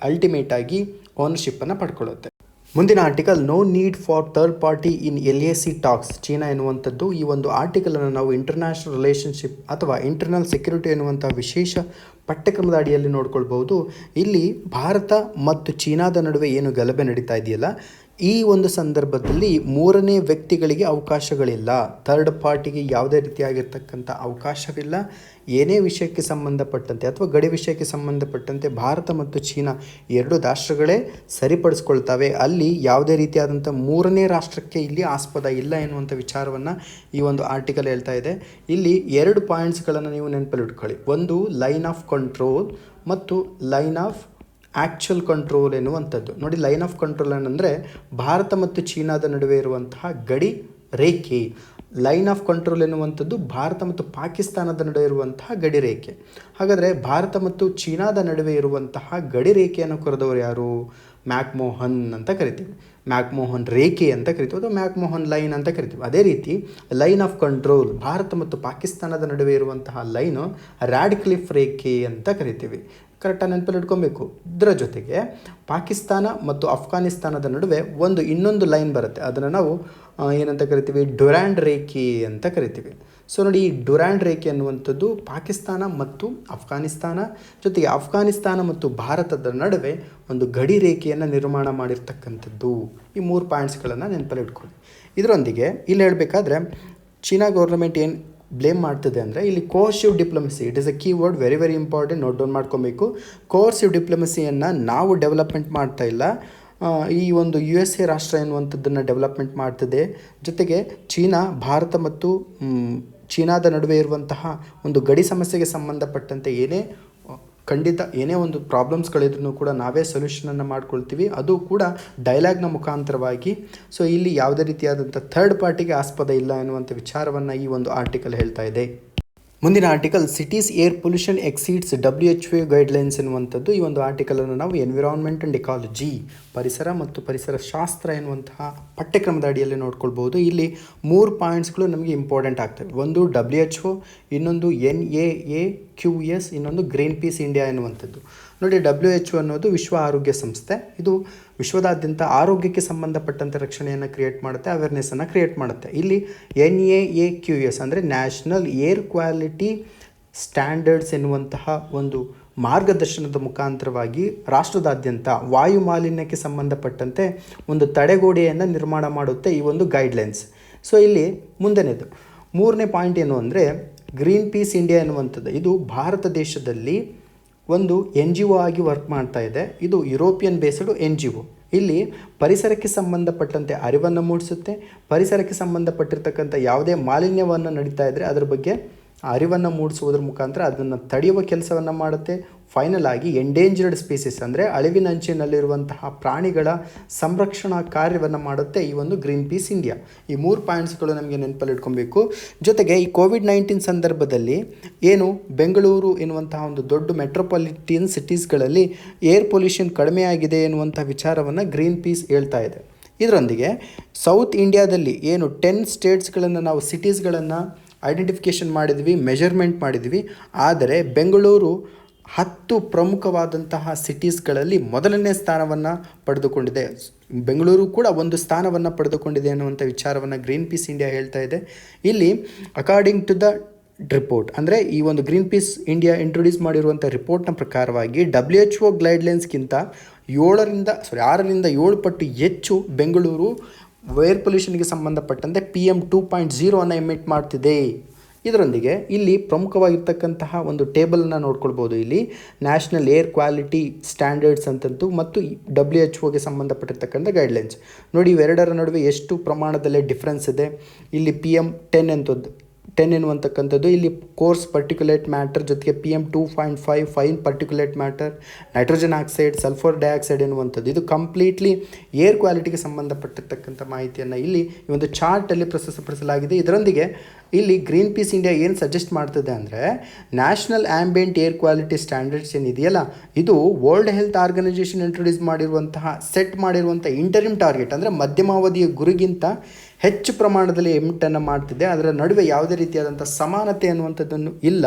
ಅಲ್ಟಿಮೇಟ್ ಆಗಿ ಓನರ್ಶಿಪ್ಪನ್ನು ಪಡ್ಕೊಳ್ಳುತ್ತೆ. ಮುಂದಿನ article, no need for third party in LAC talks, China ಎನ್ನುವಂಥದ್ದು. ಈ ಒಂದು ಆರ್ಟಿಕಲನ್ನು ನಾವು ಇಂಟರ್ನ್ಯಾಷನಲ್ ರಿಲೇಷನ್ಶಿಪ್ ಅಥವಾ ಇಂಟರ್ನಲ್ ಸೆಕ್ಯೂರಿಟಿ ಎನ್ನುವಂಥ ವಿಶೇಷ ಪಠ್ಯಕ್ರಮದ ಅಡಿಯಲ್ಲಿ ನೋಡ್ಕೊಳ್ಬೋದು. ಇಲ್ಲಿ ಭಾರತ ಮತ್ತು ಚೀನಾದ ನಡುವೆ ಏನು ಗಲಭೆ ನಡೀತಾ ಇದೆಯಲ್ಲ, ಈ ಒಂದು ಸಂದರ್ಭದಲ್ಲಿ ಮೂರನೇ ವ್ಯಕ್ತಿಗಳಿಗೆ ಅವಕಾಶಗಳಿಲ್ಲ. ಥರ್ಡ್ ಪಾರ್ಟಿಗೆ ಯಾವುದೇ ರೀತಿಯಾಗಿರ್ತಕ್ಕಂಥ ಅವಕಾಶವಿಲ್ಲ. ಏನೇ ವಿಷಯಕ್ಕೆ ಸಂಬಂಧಪಟ್ಟಂತೆ ಅಥವಾ ಗಡಿ ವಿಷಯಕ್ಕೆ ಸಂಬಂಧಪಟ್ಟಂತೆ ಭಾರತ ಮತ್ತು ಚೀನಾ ಎರಡು ರಾಷ್ಟ್ರಗಳೇ ಸರಿಪಡಿಸ್ಕೊಳ್ತವೆ. ಅಲ್ಲಿ ಯಾವುದೇ ರೀತಿಯಾದಂಥ ಮೂರನೇ ರಾಷ್ಟ್ರಕ್ಕೆ ಇಲ್ಲಿ ಆಸ್ಪದ ಇಲ್ಲ ಎನ್ನುವಂಥ ವಿಚಾರವನ್ನು ಈ ಒಂದು ಆರ್ಟಿಕಲ್ ಹೇಳ್ತಾ ಇದೆ. ಇಲ್ಲಿ 2 ಪಾಯಿಂಟ್ಸ್ಗಳನ್ನು ನೀವು ನೆನಪಲ್ಲಿ ಇಟ್ಕೊಳ್ಳಿ. ಒಂದು ಲೈನ್ ಆಫ್ ಕಂಟ್ರೋಲ್ ಮತ್ತು ಲೈನ್ ಆಫ್ ಆ್ಯಕ್ಚುಯಲ್ ಕಂಟ್ರೋಲ್ ಎನ್ನುವಂಥದ್ದು. ನೋಡಿ, ಲೈನ್ ಆಫ್ ಕಂಟ್ರೋಲ್ ಏನಂದರೆ ಭಾರತ ಮತ್ತು ಚೀನಾದ ನಡುವೆ ಇರುವಂತಹ ಗಡಿ ರೇಖೆ. ಲೈನ್ ಆಫ್ ಕಂಟ್ರೋಲ್ ಎನ್ನುವಂಥದ್ದು ಭಾರತ ಮತ್ತು ಪಾಕಿಸ್ತಾನದ ನಡುವೆ ಇರುವಂತಹ ಗಡಿ ರೇಖೆ. ಹಾಗಾದರೆ ಭಾರತ ಮತ್ತು ಚೀನಾದ ನಡುವೆ ಇರುವಂತಹ ಗಡಿ ರೇಖೆಯನ್ನು ಕೊರೆದವರು ಯಾರು? ಮ್ಯಾಕ್ಮೋಹನ್ ಅಂತ ಕರಿತೀವಿ, ಮ್ಯಾಕ್ಮೋಹನ್ ರೇಖೆ ಅಂತ ಕರಿತೀವಿ, ಅಥವಾ ಮ್ಯಾಕ್ಮೋಹನ್ ಲೈನ್ ಅಂತ ಕರಿತೀವಿ. ಅದೇ ರೀತಿ ಲೈನ್ ಆಫ್ ಕಂಟ್ರೋಲ್ ಭಾರತ ಮತ್ತು ಪಾಕಿಸ್ತಾನದ ನಡುವೆ ಇರುವಂತಹ ಲೈನು ರ್ಯಾಡ್ಕ್ಲಿಫ್ ರೇಖೆ ಅಂತ ಕರಿತೀವಿ. ಕರೆಕ್ಟಾಗಿ ನೆನಪಲ್ಲಿ ಇಟ್ಕೊಬೇಕು. ಇದರ ಜೊತೆಗೆ ಪಾಕಿಸ್ತಾನ ಮತ್ತು ಅಫ್ಘಾನಿಸ್ತಾನದ ನಡುವೆ ಇನ್ನೊಂದು ಲೈನ್ ಬರುತ್ತೆ. ಅದನ್ನು ನಾವು ಏನಂತ ಕರಿತೀವಿ? ಡ್ಯುರಾಂಡ್ ರೇಖೆ ಅಂತ ಕರಿತೀವಿ. ಸೊ ನೋಡಿ, ಈ ಡ್ಯುರಾಂಡ್ ರೇಖೆ ಅನ್ನುವಂಥದ್ದು ಪಾಕಿಸ್ತಾನ ಮತ್ತು ಅಫ್ಘಾನಿಸ್ತಾನ ಜೊತೆಗೆ ಅಫ್ಘಾನಿಸ್ತಾನ ಮತ್ತು ಭಾರತದ ನಡುವೆ ಒಂದು ಗಡಿ ರೇಖೆಯನ್ನು ನಿರ್ಮಾಣ ಮಾಡಿರ್ತಕ್ಕಂಥದ್ದು. ಈ 3 ಪಾಯಿಂಟ್ಸ್ಗಳನ್ನು ನೆನಪಲ್ಲಿ ಇಟ್ಕೊಳ್ಳಿ. ಇದರೊಂದಿಗೆ ಇಲ್ಲಿ ಹೇಳಬೇಕಾದ್ರೆ ಚೀನಾ ಗೌರ್ಮೆಂಟ್ ಏನು ಬ್ಲೇಮ್ ಮಾಡ್ತದೆ ಅಂದರೆ, ಇಲ್ಲಿ coercive diplomacy, it is a keyword, very very important, note down ಮಾಡ್ಕೊಬೇಕು. ಕೋರ್ಸಿವ್ ಡಿಪ್ಲೊಮಸಿಯನ್ನು ನಾವು ಡೆವಲಪ್ಮೆಂಟ್ ಮಾಡ್ತಾ ಇಲ್ಲ, ಈ ಒಂದು USA ರಾಷ್ಟ್ರ ಎನ್ನುವಂಥದ್ದನ್ನು ಡೆವಲಪ್ಮೆಂಟ್ ಮಾಡ್ತದೆ. ಜೊತೆಗೆ ಚೀನಾ, ಭಾರತ ಮತ್ತು ಚೀನಾದ ನಡುವೆ ಇರುವಂತಹ ಒಂದು ಗಡಿ ಸಮಸ್ಯೆಗೆ ಸಂಬಂಧಪಟ್ಟಂತೆ ಏನೇ ಒಂದು ಪ್ರಾಬ್ಲಮ್ಸ್ಗಳಿದ್ರೂ ಕೂಡ ನಾವೇ ಸೊಲ್ಯೂಷನನ್ನು ಮಾಡ್ಕೊಳ್ತೀವಿ, ಅದು ಕೂಡ ಡೈಲಾಗ್ನ ಮುಖಾಂತರವಾಗಿ. ಸೊ ಇಲ್ಲಿ ಯಾವುದೇ ರೀತಿಯಾದಂಥ ಥರ್ಡ್ ಪಾರ್ಟಿಗೆ ಆಸ್ಪದ ಇಲ್ಲ ಎನ್ನುವಂಥ ವಿಚಾರವನ್ನು ಈ ಒಂದು ಆರ್ಟಿಕಲ್ ಹೇಳ್ತಾ ಇದೆ. ಮುಂದಿನ article, cities air pollution exceeds WHO guidelines ಎನ್ನುವಂಥದ್ದು. ಈ ಒಂದು ಆರ್ಟಿಕಲನ್ನು ನಾವು ಎನ್ವಿರಾನ್ಮೆಂಟ್ ಆ್ಯಂಡ್ ಎಕಾಲಜಿ, ಪರಿಸರ ಮತ್ತು ಪರಿಸರ ಶಾಸ್ತ್ರ ಎನ್ನುವಂತಹ ಪಠ್ಯಕ್ರಮದ ಅಡಿಯಲ್ಲಿ ನೋಡ್ಕೊಳ್ಬೋದು. ಇಲ್ಲಿ 3 ಪಾಯಿಂಟ್ಸ್ಗಳು ನಮಗೆ ಇಂಪಾರ್ಟೆಂಟ್ ಆಗ್ತವೆ. ಒಂದು WHO, ಇನ್ನೊಂದು NAAQS, ಇನ್ನೊಂದು ಗ್ರೀನ್ ಪೀಸ್ ಇಂಡಿಯಾ ಎನ್ನುವಂಥದ್ದು. ನೋಡಿ, WHO ಅನ್ನೋದು ವಿಶ್ವ ಆರೋಗ್ಯ ಸಂಸ್ಥೆ. ಇದು ವಿಶ್ವದಾದ್ಯಂತ ಆರೋಗ್ಯಕ್ಕೆ ಸಂಬಂಧಪಟ್ಟಂತೆ ರಕ್ಷಣೆಯನ್ನು ಕ್ರಿಯೇಟ್ ಮಾಡುತ್ತೆ, ಅವೇರ್ನೆಸ್ಸನ್ನು ಕ್ರಿಯೇಟ್ ಮಾಡುತ್ತೆ. ಇಲ್ಲಿ NAAQS ಅಂದರೆ ನ್ಯಾಷನಲ್ ಏರ್ ಕ್ವಾಲಿಟಿ ಸ್ಟ್ಯಾಂಡರ್ಡ್ಸ್ ಎನ್ನುವಂತಹ ಒಂದು ಮಾರ್ಗದರ್ಶನದ ಮುಖಾಂತರವಾಗಿ ರಾಷ್ಟ್ರದಾದ್ಯಂತ ವಾಯು ಮಾಲಿನ್ಯಕ್ಕೆ ಸಂಬಂಧಪಟ್ಟಂತೆ ಒಂದು ತಡೆಗೋಡೆಯನ್ನು ನಿರ್ಮಾಣ ಮಾಡುತ್ತೆ ಈ ಒಂದು ಗೈಡ್ಲೈನ್ಸ್. ಸೊ ಇಲ್ಲಿ ಮುಂದೆನೇದು 3ನೇ ಪಾಯಿಂಟ್ ಏನು ಅಂದರೆ, ಗ್ರೀನ್ ಪೀಸ್ ಇಂಡಿಯಾ ಎನ್ನುವಂಥದ್ದು. ಇದು ಭಾರತ ದೇಶದಲ್ಲಿ ಒಂದು NGO ಆಗಿ ವರ್ಕ್ ಮಾಡ್ತಾ ಇದೆ. ಇದು ಯುರೋಪಿಯನ್ ಬೇಸ್ಡ್ NGO. ಇಲ್ಲಿ ಪರಿಸರಕ್ಕೆ ಸಂಬಂಧಪಟ್ಟಂತೆ ಅರಿವನ್ನು ಮೂಡಿಸುತ್ತೆ. ಪರಿಸರಕ್ಕೆ ಸಂಬಂಧಪಟ್ಟಿರ್ತಕ್ಕಂಥ ಯಾವುದೇ ಮಾಲಿನ್ಯವನ್ನು ನಡೀತಾ ಇದ್ದರೆ ಅದರ ಬಗ್ಗೆ ಅರಿವನ್ನು ಮೂಡಿಸುವುದರ ಮುಖಾಂತರ ಅದನ್ನು ತಡೆಯುವ ಕೆಲಸವನ್ನು ಮಾಡುತ್ತೆ. ಫೈನಲ್ ಆಗಿ ಎಂಡೇಂಜರ್ಡ್ ಸ್ಪೀಸೀಸ್ ಅಂದರೆ ಅಳಿವಿನಂಚಿನಲ್ಲಿರುವಂತಹ ಪ್ರಾಣಿಗಳ ಸಂರಕ್ಷಣಾ ಕಾರ್ಯವನ್ನು ಮಾಡುತ್ತೆ ಈ ಒಂದು ಗ್ರೀನ್ ಪೀಸ್ ಇಂಡಿಯಾ. ಈ 3 ಪಾಯಿಂಟ್ಸ್ಗಳು ನಮಗೆ ನೆನಪಲ್ಲಿ ಇಟ್ಕೊಬೇಕು. ಜೊತೆಗೆ ಈ COVID-19 ಸಂದರ್ಭದಲ್ಲಿ ಏನು ಬೆಂಗಳೂರು ಎನ್ನುವಂತಹ ಒಂದು ದೊಡ್ಡ ಮೆಟ್ರೋಪಾಲಿಟನ್ ಸಿಟೀಸ್ಗಳಲ್ಲಿ ಏರ್ ಪೊಲ್ಯೂಷನ್ ಕಡಿಮೆ ಆಗಿದೆ ಎನ್ನುವಂಥ ವಿಚಾರವನ್ನು ಗ್ರೀನ್ ಪೀಸ್ ಹೇಳ್ತಾ ಇದೆ. ಇದರೊಂದಿಗೆ ಸೌತ್ ಇಂಡಿಯಾದಲ್ಲಿ ಏನು 10 ಸ್ಟೇಟ್ಸ್ಗಳನ್ನು ನಾವು ಸಿಟೀಸ್ಗಳನ್ನು ಐಡೆಂಟಿಫಿಕೇಷನ್ ಮಾಡಿದ್ವಿ, ಮೆಜರ್ಮೆಂಟ್ ಮಾಡಿದ್ವಿ. ಆದರೆ ಬೆಂಗಳೂರು 10 ಪ್ರಮುಖವಾದಂತಹ ಸಿಟೀಸ್ಗಳಲ್ಲಿ ಮೊದಲನೇ ಸ್ಥಾನವನ್ನು ಪಡೆದುಕೊಂಡಿದೆ. ಬೆಂಗಳೂರು ಕೂಡ ಒಂದು ಸ್ಥಾನವನ್ನು ಪಡೆದುಕೊಂಡಿದೆ ಅನ್ನುವಂಥ ವಿಚಾರವನ್ನು ಗ್ರೀನ್ ಪೀಸ್ ಇಂಡಿಯಾ ಹೇಳ್ತಾ ಇದೆ. ಇಲ್ಲಿ ಅಕಾರ್ಡಿಂಗ್ ಟು ದ ರಿಪೋರ್ಟ್, ಅಂದರೆ ಈ ಒಂದು ಗ್ರೀನ್ ಪೀಸ್ ಇಂಡಿಯಾ ಇಂಟ್ರೊಡ್ಯೂಸ್ ಮಾಡಿರುವಂಥ ರಿಪೋರ್ಟ್ನ ಪ್ರಕಾರವಾಗಿ WHO ಗೈಡ್ಲೈನ್ಸ್ಗಿಂತ 6ರಿಂದ 7 ಪಟ್ಟು ಹೆಚ್ಚು ಬೆಂಗಳೂರು ಏರ್ ಪೊಲ್ಯೂಷನ್ಗೆ ಸಂಬಂಧಪಟ್ಟಂತೆ PM 2.0 ಅನ್ನು ಎಮಿಟ್ ಮಾಡ್ತಿದೆ. ಇದರೊಂದಿಗೆ ಇಲ್ಲಿ ಪ್ರಮುಖವಾಗಿರ್ತಕ್ಕಂತಹ ಒಂದು ಟೇಬಲನ್ನು ನೋಡ್ಕೊಳ್ಬೋದು. ಇಲ್ಲಿ ನ್ಯಾಷನಲ್ ಏರ್ ಕ್ವಾಲಿಟಿ ಸ್ಟ್ಯಾಂಡರ್ಡ್ಸ್ ಅಂತಂತೂ ಮತ್ತು WHO ಸಂಬಂಧಪಟ್ಟಿರ್ತಕ್ಕಂಥ ಗೈಡ್ಲೈನ್ಸ್ ನೋಡಿ, ಇವೆರಡರ ನಡುವೆ ಎಷ್ಟು ಪ್ರಮಾಣದಲ್ಲಿ ಡಿಫ್ರೆನ್ಸ್ ಇದೆ. ಇಲ್ಲಿ PM 10 ಎನ್ನುವಂತಕ್ಕಂಥದ್ದು ಇಲ್ಲಿ ಕೋರ್ಸ್ ಪರ್ಟಿಕ್ಯುಲೇಟ್ ಮ್ಯಾಟರ್ ಜೊತೆಗೆ PM 2.5 fine particulate matter, nitrogen oxide, sulphur dioxide ಎನ್ನುವಂಥದ್ದು ಇದು ಕಂಪ್ಲೀಟ್ಲಿ ಏರ್ ಕ್ವಾಲಿಟಿಗೆ ಸಂಬಂಧಪಟ್ಟಿರ್ತಕ್ಕಂಥ ಮಾಹಿತಿಯನ್ನು ಇಲ್ಲಿ ಈ ಒಂದು ಚಾರ್ಟಲ್ಲಿ ಪ್ರಸ್ತುತಪಡಿಸಲಾಗಿದೆ. ಇದರೊಂದಿಗೆ ಇಲ್ಲಿ ಗ್ರೀನ್ ಪೀಸ್ ಇಂಡಿಯಾ ಏನು ಸಜೆಸ್ಟ್ ಮಾಡ್ತದೆ ಅಂದರೆ, national ambient air quality standards ಏನಿದೆಯಲ್ಲ, ಇದು world health organisation introduce set ಮಾಡಿರುವಂಥ ಇಂಟರಿಮ್ ಟಾರ್ಗೆಟ್, ಅಂದರೆ ಮಧ್ಯಮಾವಧಿಯ ಗುರಿಗಿಂತ ಹೆಚ್ಚು ಪ್ರಮಾಣದಲ್ಲಿ ಎಮಿಟನ್ನು ಮಾಡ್ತಿದೆ. ಅದರ ನಡುವೆ ಯಾವುದೇ ರೀತಿಯಾದಂಥ ಸಮಾನತೆ ಅನ್ನುವಂಥದ್ದನ್ನು ಇಲ್ಲ.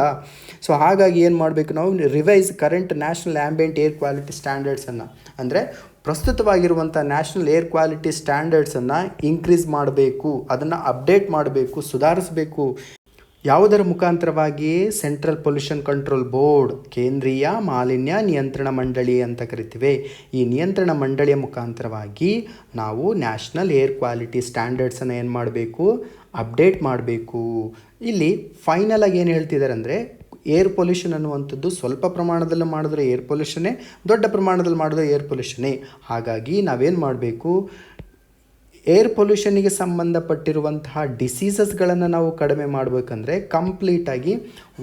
ಸೊ ಹಾಗಾಗಿ ಏನು ಮಾಡಬೇಕು ನಾವು, revise current national ambient air quality ಸ್ಟ್ಯಾಂಡರ್ಡ್ಸನ್ನು, ಅಂದರೆ ಪ್ರಸ್ತುತವಾಗಿರುವಂಥ ನ್ಯಾಷನಲ್ ಏರ್ ಕ್ವಾಲಿಟಿ ಸ್ಟ್ಯಾಂಡರ್ಡ್ಸನ್ನು ಇನ್ಕ್ರೀಸ್ ಮಾಡಬೇಕು, ಅದನ್ನು ಅಪ್ಡೇಟ್ ಮಾಡಬೇಕು, ಸುಧಾರಿಸಬೇಕು. ಯಾವುದರ ಮುಖಾಂತರವಾಗಿ? ಸೆಂಟ್ರಲ್ ಪೊಲ್ಯೂಷನ್ ಕಂಟ್ರೋಲ್ ಬೋರ್ಡ್, ಕೇಂದ್ರೀಯ ಮಾಲಿನ್ಯ ನಿಯಂತ್ರಣ ಮಂಡಳಿ ಅಂತ ಕರಿತೀವಿ. ಈ ನಿಯಂತ್ರಣ ಮಂಡಳಿಯ ಮುಖಾಂತರವಾಗಿ ನಾವು ನ್ಯಾಷನಲ್ ಏರ್ ಕ್ವಾಲಿಟಿ ಸ್ಟ್ಯಾಂಡರ್ಡ್ಸನ್ನು ಏನು ಮಾಡಬೇಕು, ಅಪ್ಡೇಟ್ ಮಾಡಬೇಕು. ಇಲ್ಲಿ ಫೈನಲ್ ಆಗಿ ಏನು ಹೇಳ್ತಿದ್ದಾರೆ ಅಂದರೆ, ಏರ್ ಪೊಲ್ಯೂಷನ್ ಅನ್ನುವಂಥದ್ದು ಸ್ವಲ್ಪ ಪ್ರಮಾಣದಲ್ಲಿ ಮಾಡಿದ್ರೆ ಏರ್ ಪೊಲ್ಯೂಷನ್ನೇ, ದೊಡ್ಡ ಪ್ರಮಾಣದಲ್ಲಿ ಮಾಡಿದ್ರೆ ಏರ್ ಪೊಲ್ಯೂಷನ್ನೇ. ಹಾಗಾಗಿ ನಾವೇನು ಮಾಡಬೇಕು, ಏರ್ ಪೊಲ್ಯೂಷನ್ನಿಗೆ ಸಂಬಂಧಪಟ್ಟಿರುವಂತಹ ಡಿಸೀಸಸ್ಗಳನ್ನು ನಾವು ಕಡಿಮೆ ಮಾಡಬೇಕಂದ್ರೆ ಕಂಪ್ಲೀಟಾಗಿ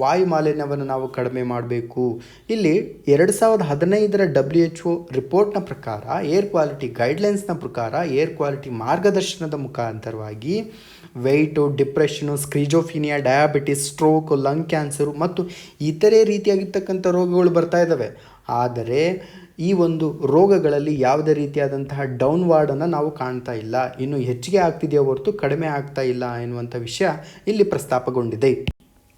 ವಾಯು ಮಾಲಿನ್ಯವನ್ನು ನಾವು ಕಡಿಮೆ ಮಾಡಬೇಕು. ಇಲ್ಲಿ 2015ರ WHO ರಿಪೋರ್ಟ್ನ ಪ್ರಕಾರ, ಏರ್ ಕ್ವಾಲಿಟಿ ಗೈಡ್ಲೈನ್ಸ್ನ ಪ್ರಕಾರ, ಏರ್ ಕ್ವಾಲಿಟಿ ಮಾರ್ಗದರ್ಶನದ ಮುಖಾಂತರವಾಗಿ weight, depression, schizophrenia, diabetes, stroke, lung cancer ಮತ್ತು ಇತರೆ ರೀತಿಯಾಗಿರ್ತಕ್ಕಂಥ ರೋಗಗಳು ಬರ್ತಾ ಇದ್ದಾವೆ. ಆದರೆ ಈ ಒಂದು ರೋಗಗಳಲ್ಲಿ ಯಾವುದೇ ರೀತಿಯಾದಂತಹ ಡೌನ್ವಾರ್ಡನ್ನು ನಾವು ಕಾಣ್ತಾ ಇಲ್ಲ, ಇನ್ನು ಹೆಚ್ಚಿಗೆ ಆಗ್ತಿದೆಯೋ ಹೊರತು ಕಡಿಮೆ ಆಗ್ತಾ ಇಲ್ಲ ಎನ್ನುವಂಥ ವಿಷಯ ಇಲ್ಲಿ ಪ್ರಸ್ತಾಪಗೊಂಡಿದೆ.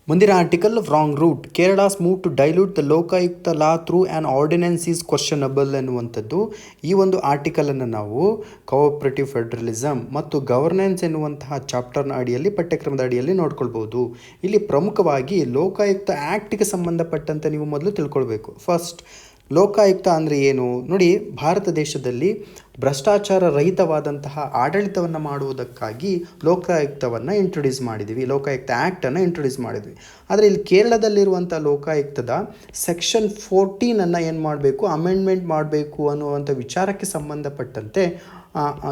ಮುಂದಿನ article, wrong route, Kerala's move to dilute the Lokayukta law through an ordinance is questionable ಎನ್ನುವಂಥದ್ದು. ಈ ಒಂದು ಆರ್ಟಿಕಲನ್ನು ನಾವು ಕೋಆಪರೇಟಿವ್ ಫೆಡರಲಿಸಮ್ ಮತ್ತು ಗವರ್ನೆನ್ಸ್ ಎನ್ನುವಂತಹ ಚಾಪ್ಟರ್ನ ಅಡಿಯಲ್ಲಿ, ಪಠ್ಯಕ್ರಮದ ಅಡಿಯಲ್ಲಿ ನೋಡ್ಕೊಳ್ಬೋದು. ಇಲ್ಲಿ ಪ್ರಮುಖವಾಗಿ ಲೋಕಾಯುಕ್ತ ಆ್ಯಕ್ಟಿಗೆ ಸಂಬಂಧಪಟ್ಟಂತೆ ನೀವು ಮೊದಲು ತಿಳ್ಕೊಳ್ಬೇಕು. ಫಸ್ಟ್, ಲೋಕಾಯುಕ್ತ ಅಂದರೆ ಏನು ನೋಡಿ, ಭಾರತ ದೇಶದಲ್ಲಿ ಭ್ರಷ್ಟಾಚಾರ ರಹಿತವಾದಂತಹ ಆಡಳಿತವನ್ನು ಮಾಡುವುದಕ್ಕಾಗಿ ಲೋಕಾಯುಕ್ತವನ್ನು ಇಂಟ್ರೊಡ್ಯೂಸ್ ಮಾಡಿದ್ವಿ, ಲೋಕಾಯುಕ್ತ ಆ್ಯಕ್ಟನ್ನು ಇಂಟ್ರೊಡ್ಯೂಸ್ ಮಾಡಿದ್ವಿ. ಆದರೆ ಇಲ್ಲಿ ಕೇರಳದಲ್ಲಿರುವಂಥ ಲೋಕಾಯುಕ್ತದ ಸೆಕ್ಷನ್ 14 ಏನು ಮಾಡಬೇಕು, ಅಮೆಂಡ್ಮೆಂಟ್ ಮಾಡಬೇಕು ಅನ್ನುವಂಥ ವಿಚಾರಕ್ಕೆ ಸಂಬಂಧಪಟ್ಟಂತೆ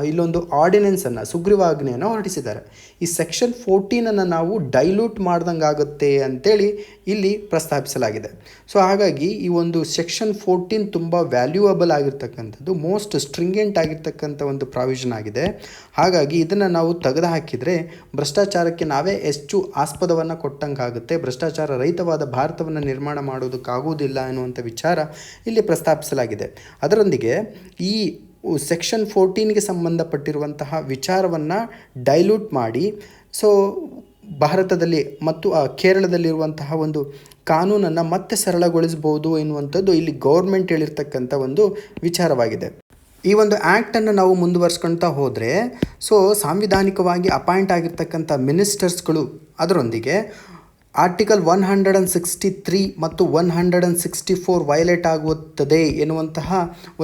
ಇಲ್ಲೊಂದು ಆರ್ಡಿನೆನ್ಸನ್ನು, ಸುಗ್ರೀವಾಜ್ಞೆಯನ್ನು ಹೊರಡಿಸಿದ್ದಾರೆ. ಈ ಸೆಕ್ಷನ್ 14 ನಾವು ಡೈಲ್ಯೂಟ್ ಮಾಡ್ದಂಗೆ ಆಗುತ್ತೆ ಅಂತೇಳಿ ಇಲ್ಲಿ ಪ್ರಸ್ತಾಪಿಸಲಾಗಿದೆ. ಸೊ ಹಾಗಾಗಿ ಈ ಒಂದು ಸೆಕ್ಷನ್ 14 ತುಂಬ ವ್ಯಾಲ್ಯೂಯಬಲ್ ಆಗಿರ್ತಕ್ಕಂಥದ್ದು, ಮೋಸ್ಟ್ ಸ್ಟ್ರಿಂಗೆಂಟ್ ಆಗಿರ್ತಕ್ಕಂಥ ಒಂದು ಪ್ರಾವಿಷನ್ ಆಗಿದೆ. ಹಾಗಾಗಿ ಇದನ್ನು ನಾವು ತೆಗೆದು ಹಾಕಿದರೆ ಭ್ರಷ್ಟಾಚಾರಕ್ಕೆ ನಾವೇ ಹೆಚ್ಚು ಆಸ್ಪದವನ್ನು ಕೊಟ್ಟಂಗಾಗುತ್ತೆ, ಭ್ರಷ್ಟಾಚಾರ ರಹಿತವಾದ ಭಾರತವನ್ನು ನಿರ್ಮಾಣ ಮಾಡೋದಕ್ಕಾಗುವುದಿಲ್ಲ ಎನ್ನುವಂಥ ವಿಚಾರ ಇಲ್ಲಿ ಪ್ರಸ್ತಾಪಿಸಲಾಗಿದೆ. ಅದರೊಂದಿಗೆ ಈ ಸೆಕ್ಷನ್ 14ಗೆ ಸಂಬಂಧಪಟ್ಟಿರುವಂತಹ ವಿಚಾರವನ್ನು ಡೈಲ್ಯೂಟ್ ಮಾಡಿ, ಸೊ ಭಾರತದಲ್ಲಿ ಮತ್ತು ಕೇರಳದಲ್ಲಿರುವಂತಹ ಒಂದು ಕಾನೂನನ್ನು ಮತ್ತೆ ಸರಳಗೊಳಿಸ್ಬೋದು ಎನ್ನುವಂಥದ್ದು ಇಲ್ಲಿ ಗೌರ್ಮೆಂಟ್ ಹೇಳಿರ್ತಕ್ಕಂಥ ಒಂದು ವಿಚಾರವಾಗಿದೆ. ಈ ಒಂದು ಆ್ಯಕ್ಟನ್ನು ನಾವು ಮುಂದುವರ್ಸ್ಕೊಳ್ತಾ ಹೋದರೆ, ಸೊ ಸಾಂವಿಧಾನಿಕವಾಗಿ ಅಪಾಯಿಂಟ್ ಆಗಿರ್ತಕ್ಕಂಥ ಮಿನಿಸ್ಟರ್ಸ್ಗಳು, ಅದರೊಂದಿಗೆ ಆರ್ಟಿಕಲ್ 163 ಮತ್ತು 164 ವೈಲೇಟ್ ಆಗುತ್ತದೆ ಎನ್ನುವಂತಹ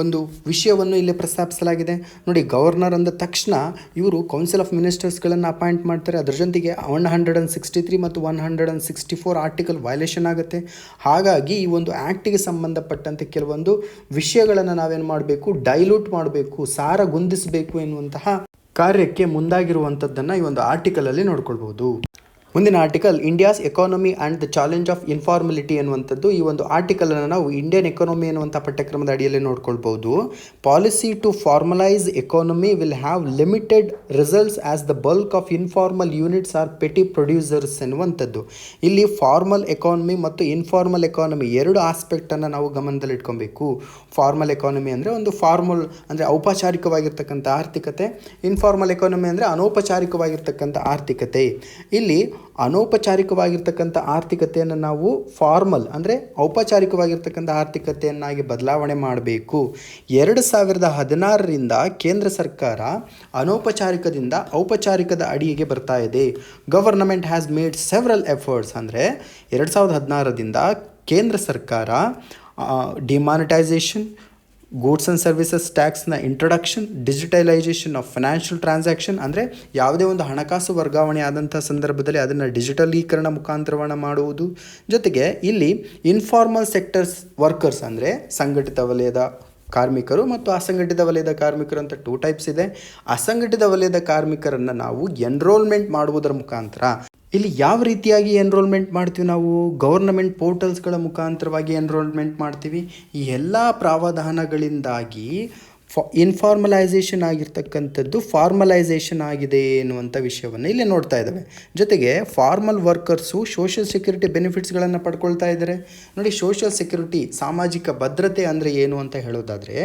ಒಂದು ವಿಷಯವನ್ನು ಇಲ್ಲಿ ಪ್ರಸ್ತಾಪಿಸಲಾಗಿದೆ. ನೋಡಿ, ಗವರ್ನರ್ ಅಂದ ತಕ್ಷಣ ಇವರು ಕೌನ್ಸಿಲ್ ಆಫ್ ಮಿನಿಸ್ಟರ್ಸ್ಗಳನ್ನು ಅಪಾಯಿಂಟ್ ಮಾಡ್ತಾರೆ. ಅದರ ಜೊತೆಗೆ 163 ಮತ್ತು 164 ಆರ್ಟಿಕಲ್ ವೈಲೇಷನ್ ಆಗುತ್ತೆ. ಹಾಗಾಗಿ ಈ ಒಂದು ಆ್ಯಕ್ಟಿಗೆ ಸಂಬಂಧಪಟ್ಟಂತೆ ಕೆಲವೊಂದು ವಿಷಯಗಳನ್ನು ನಾವೇನು ಮಾಡಬೇಕು, ಡೈಲ್ಯೂಟ್ ಮಾಡಬೇಕು, ಸಾರಗುಂದಿಸಬೇಕು ಎನ್ನುವಂತಹ ಕಾರ್ಯಕ್ಕೆ ಮುಂದಾಗಿರುವಂಥದ್ದನ್ನು ಈ ಒಂದು ಆರ್ಟಿಕಲಲ್ಲಿ ನೋಡ್ಕೊಳ್ಬೋದು. ಮುಂದಿನ article, India's economy and the challenge of informality ಎನ್ನುವಂಥದ್ದು. ಈ ಒಂದು ಆರ್ಟಿಕಲನ್ನು ನಾವು ಇಂಡಿಯನ್ ಎಕಾನಮಿ ಎನ್ನುವಂಥ ಪಠ್ಯಕ್ರಮದ ಅಡಿಯಲ್ಲಿ ನೋಡ್ಕೊಳ್ಬೋದು. Policy to formalise economy will have limited results as the bulk of informal units or petty producers ಎನ್ನುವಂಥದ್ದು. ಇಲ್ಲಿ ಫಾರ್ಮಲ್ ಎಕಾನಮಿ ಮತ್ತು ಇನ್ಫಾರ್ಮಲ್ ಎಕಾನಮಿ ಎರಡು ಆಸ್ಪೆಕ್ಟನ್ನು ನಾವು ಗಮನದಲ್ಲಿಟ್ಕೊಬೇಕು. ಫಾರ್ಮಲ್ ಎಕಾನಮಿ ಅಂದರೆ ಒಂದು ಫಾರ್ಮಲ್ ಅಂದರೆ ಔಪಚಾರಿಕವಾಗಿರ್ತಕ್ಕಂಥ ಆರ್ಥಿಕತೆ, ಇನ್ಫಾರ್ಮಲ್ ಎಕಾನಮಿ ಅಂದರೆ ಅನೌಪಚಾರಿಕವಾಗಿರ್ತಕ್ಕಂಥ ಆರ್ಥಿಕತೆ. ಇಲ್ಲಿ ಅನೌಪಚಾರಿಕವಾಗಿರ್ತಕ್ಕಂಥ ಆರ್ಥಿಕತೆಯನ್ನು ನಾವು ಫಾರ್ಮಲ್ ಅಂದರೆ ಔಪಚಾರಿಕವಾಗಿರ್ತಕ್ಕಂಥ ಆರ್ಥಿಕತೆಯನ್ನಾಗಿ ಬದಲಾವಣೆ ಮಾಡಬೇಕು. 2016ರಿಂದ ಕೇಂದ್ರ ಸರ್ಕಾರ ಅನೌಪಚಾರಿಕದಿಂದ ಔಪಚಾರಿಕದ ಅಡಿಗೆ ಬರ್ತಾ ಇದೆ. Government has made several efforts ಅಂದರೆ 2016ರಿಂದ ಕೇಂದ್ರ ಸರ್ಕಾರ ಡಿಮಾನಿಟೈಸೇಷನ್, ಗೂಡ್ಸ್ ಆ್ಯಂಡ್ ಸರ್ವಿಸಸ್ ಟ್ಯಾಕ್ಸ್ನ introduction, digitalisation of financial transaction ಅಂದರೆ ಯಾವುದೇ ಒಂದು ಹಣಕಾಸು ವರ್ಗಾವಣೆ ಆದಂಥ ಸಂದರ್ಭದಲ್ಲಿ ಅದನ್ನು ಡಿಜಿಟಲೀಕರಣ ಮುಖಾಂತರವನ್ನು ಮಾಡುವುದು. ಜೊತೆಗೆ ಇಲ್ಲಿ ಇನ್ಫಾರ್ಮಲ್ ಸೆಕ್ಟರ್ಸ್ ವರ್ಕರ್ಸ್ ಅಂದರೆ ಸಂಘಟಿತ ವಲಯದ ಕಾರ್ಮಿಕರು ಮತ್ತು ಅಸಂಘಟಿತ ವಲಯದ ಕಾರ್ಮಿಕರು ಅಂತ 2 ಟೈಪ್ಸ್ ಇದೆ. ಅಸಂಘಟಿತ ವಲಯದ ಕಾರ್ಮಿಕರನ್ನು ನಾವು ಎನ್ರೋಲ್ಮೆಂಟ್ ಮಾಡುವುದರ ಮುಖಾಂತರ, ಇಲ್ಲಿ ಯಾವ ರೀತಿಯಾಗಿ ಎನ್ರೋಲ್ಮೆಂಟ್ ಮಾಡ್ತೀವಿ ನಾವು, ಗವರ್ನಮೆಂಟ್ ಪೋರ್ಟಲ್ಸ್ಗಳ ಮುಖಾಂತರವಾಗಿ ಎನ್ರೋಲ್ಮೆಂಟ್ ಮಾಡ್ತೀವಿ. ಈ ಎಲ್ಲ ಪ್ರಾವಧಾನಗಳಿಂದಾಗಿ ಇನ್ಫಾರ್ಮಲೈಸೇಷನ್ ಆಗಿರ್ತಕ್ಕಂಥದ್ದು ಫಾರ್ಮಲೈಸೇಷನ್ ಆಗಿದೆ ಎನ್ನುವಂಥ ವಿಷಯವನ್ನು ಇಲ್ಲಿ ನೋಡ್ತಾ ಇದ್ದಾವೆ. ಜೊತೆಗೆ ಫಾರ್ಮಲ್ ವರ್ಕರ್ಸು ಸೋಷಿಯಲ್ ಸೆಕ್ಯೂರಿಟಿ ಬೆನಿಫಿಟ್ಸ್ಗಳನ್ನು ಪಡ್ಕೊಳ್ತಾ ಇದ್ದಾರೆ. ನೋಡಿ, ಸೋಷಿಯಲ್ ಸೆಕ್ಯೂರಿಟಿ ಸಾಮಾಜಿಕ ಭದ್ರತೆ ಅಂದರೆ ಏನು ಅಂತ ಹೇಳೋದಾದರೆ,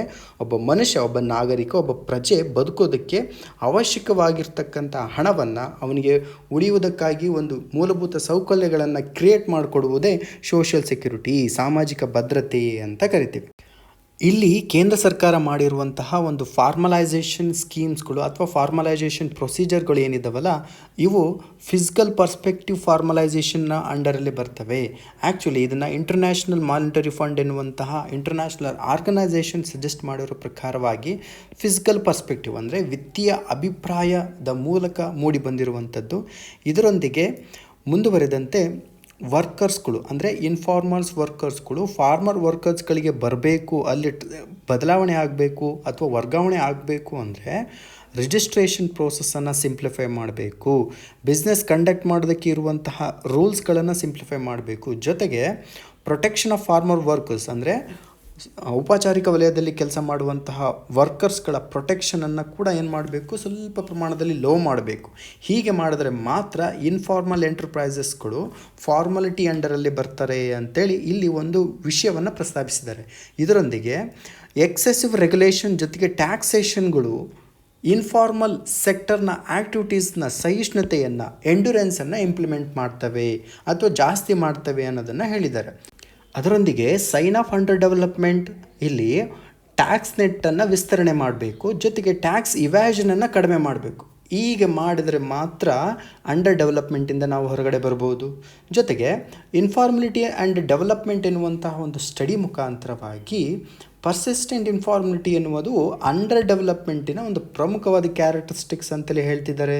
ಒಬ್ಬ ಮನುಷ್ಯ, ಒಬ್ಬ ನಾಗರಿಕ, ಒಬ್ಬ ಪ್ರಜೆ ಬದುಕೋದಕ್ಕೆ ಅವಶ್ಯಕವಾಗಿರ್ತಕ್ಕಂಥ ಹಣವನ್ನು ಅವನಿಗೆ ಉಳಿಯುವುದಕ್ಕಾಗಿ ಒಂದು ಮೂಲಭೂತ ಸೌಕರ್ಯಗಳನ್ನು ಕ್ರಿಯೇಟ್ ಮಾಡಿಕೊಡುವುದೇ ಸೋಷಿಯಲ್ ಸೆಕ್ಯೂರಿಟಿ, ಸಾಮಾಜಿಕ ಭದ್ರತೆ ಅಂತ ಕರಿತೀವಿ. ಇಲ್ಲಿ ಕೇಂದ್ರ ಸರ್ಕಾರ ಮಾಡಿರುವಂತಹ ಒಂದು ಫಾರ್ಮಲೈಸೇಷನ್ ಸ್ಕೀಮ್ಸ್ಗಳು ಅಥವಾ ಫಾರ್ಮಲೈಸೇಷನ್ ಪ್ರೊಸೀಜರ್ಗಳು ಏನಿದ್ದಾವಲ್ಲ, ಇವು ಫಿಸಿಕಲ್ ಪರ್ಸ್ಪೆಕ್ಟಿವ್ ಫಾರ್ಮಲೈಸೇಷನ್ನ ಅಂಡರಲ್ಲಿ ಬರ್ತವೆ. ಆ್ಯಕ್ಚುಲಿ ಇದನ್ನು ಇಂಟರ್ನ್ಯಾಷನಲ್ ಮಾನಿಟರಿ ಫಂಡ್ ಎನ್ನುವಂತಹ ಇಂಟರ್ನ್ಯಾಷನಲ್ ಆರ್ಗನೈಸೇಷನ್ ಸಜೆಸ್ಟ್ ಮಾಡಿರೋ ಪ್ರಕಾರವಾಗಿ ಫಿಸಿಕಲ್ ಪರ್ಸ್ಪೆಕ್ಟಿವ್ ಅಂದರೆ ವಿತ್ತೀಯ ಅಭಿಪ್ರಾಯದ ಮೂಲಕ ಮೂಡಿ ಬಂದಿರುವಂಥದ್ದು. ಇದರೊಂದಿಗೆ ಮುಂದುವರೆದಂತೆ ವರ್ಕರ್ಸ್ಗಳು ಅಂದರೆ ಇನ್ಫಾರ್ಮಲ್ಸ್ ವರ್ಕರ್ಸ್ಗಳು ಫಾರ್ಮರ್ ವರ್ಕರ್ಸ್ಗಳಿಗೆ ಬರಬೇಕು, ಅಲ್ಲಿ ಬದಲಾವಣೆ ಆಗಬೇಕು ಅಥವಾ ವರ್ಗಾವಣೆ ಆಗಬೇಕು ಅಂದರೆ ರಿಜಿಸ್ಟ್ರೇಷನ್ ಪ್ರೋಸೆಸ್ಸನ್ನು ಸಿಂಪ್ಲಿಫೈ ಮಾಡಬೇಕು, ಬಿಸ್ನೆಸ್ ಕಂಡಕ್ಟ್ ಮಾಡೋದಕ್ಕೆ ಇರುವಂತಹ ರೂಲ್ಸ್ಗಳನ್ನು ಸಿಂಪ್ಲಿಫೈ ಮಾಡಬೇಕು. ಜೊತೆಗೆ ಪ್ರೊಟೆಕ್ಷನ್ ಆಫ್ ಫಾರ್ಮರ್ ವರ್ಕರ್ಸ್ ಅಂದರೆ ಔಪಚಾರಿಕ ವಲಯದಲ್ಲಿ ಕೆಲಸ ಮಾಡುವಂತಹ ವರ್ಕರ್ಸ್ಗಳ ಪ್ರೊಟೆಕ್ಷನನ್ನು ಕೂಡ ಏನು ಮಾಡಬೇಕು, ಸ್ವಲ್ಪ ಪ್ರಮಾಣದಲ್ಲಿ ಲೋ ಮಾಡಬೇಕು. ಹೀಗೆ ಮಾಡಿದ್ರೆ ಮಾತ್ರ ಇನ್ಫಾರ್ಮಲ್ ಎಂಟರ್ಪ್ರೈಸಸ್ಗಳು ಫಾರ್ಮಾಲಿಟಿ ಅಂಡರಲ್ಲಿ ಬರ್ತಾರೆ ಅಂತೇಳಿ ಇಲ್ಲಿ ಒಂದು ವಿಷಯವನ್ನು ಪ್ರಸ್ತಾಪಿಸಿದ್ದಾರೆ. ಇದರೊಂದಿಗೆ ಎಕ್ಸೆಸಿವ್ ರೆಗ್ಯುಲೇಷನ್ ಜೊತೆಗೆ ಟ್ಯಾಕ್ಸೇಷನ್ಗಳು ಇನ್ಫಾರ್ಮಲ್ ಸೆಕ್ಟರ್ನ ಆ್ಯಕ್ಟಿವಿಟೀಸ್ನ ಸಹಿಷ್ಣುತೆಯನ್ನು, ಎಂಡ್ಯೂರೆನ್ಸನ್ನು ಇಂಪ್ಲಿಮೆಂಟ್ ಮಾಡ್ತವೆ ಅಥವಾ ಜಾಸ್ತಿ ಮಾಡ್ತವೆ ಅನ್ನೋದನ್ನು ಹೇಳಿದ್ದಾರೆ. ಅದರೊಂದಿಗೆ ಸೈನ್ ಆಫ್ ಅಂಡರ್ ಡೆವಲಪ್ಮೆಂಟ್, ಇಲ್ಲಿ ಟ್ಯಾಕ್ಸ್ ನೆಟ್ಟನ್ನು ವಿಸ್ತರಣೆ ಮಾಡಬೇಕು, ಜೊತೆಗೆ ಟ್ಯಾಕ್ಸ್ ಇವ್ಯಾಷನನ್ನು ಕಡಿಮೆ ಮಾಡಬೇಕು. ಹೀಗೆ ಮಾಡಿದರೆ ಮಾತ್ರ ಅಂಡರ್ ಡೆವಲಪ್ಮೆಂಟಿಂದ ನಾವು ಹೊರಗಡೆ ಬರ್ಬೋದು. ಜೊತೆಗೆ ಇನ್ಫಾರ್ಮಲಿಟಿ ಆ್ಯಂಡ್ ಡೆವಲಪ್ಮೆಂಟ್ ಎನ್ನುವಂತಹ ಒಂದು ಸ್ಟಡಿ ಮುಖಾಂತರವಾಗಿ ಪರ್ಸಿಸ್ಟೆಂಟ್ ಇನ್ಫಾರ್ಮಲಿಟಿ ಎನ್ನುವುದು ಅಂಡರ್ ಡೆವಲಪ್ಮೆಂಟಿನ ಒಂದು ಪ್ರಮುಖವಾದ ಕ್ಯಾರೆಕ್ಟರಿಸ್ಟಿಕ್ಸ್ ಅಂತಲೇ ಹೇಳ್ತಿದ್ದಾರೆ.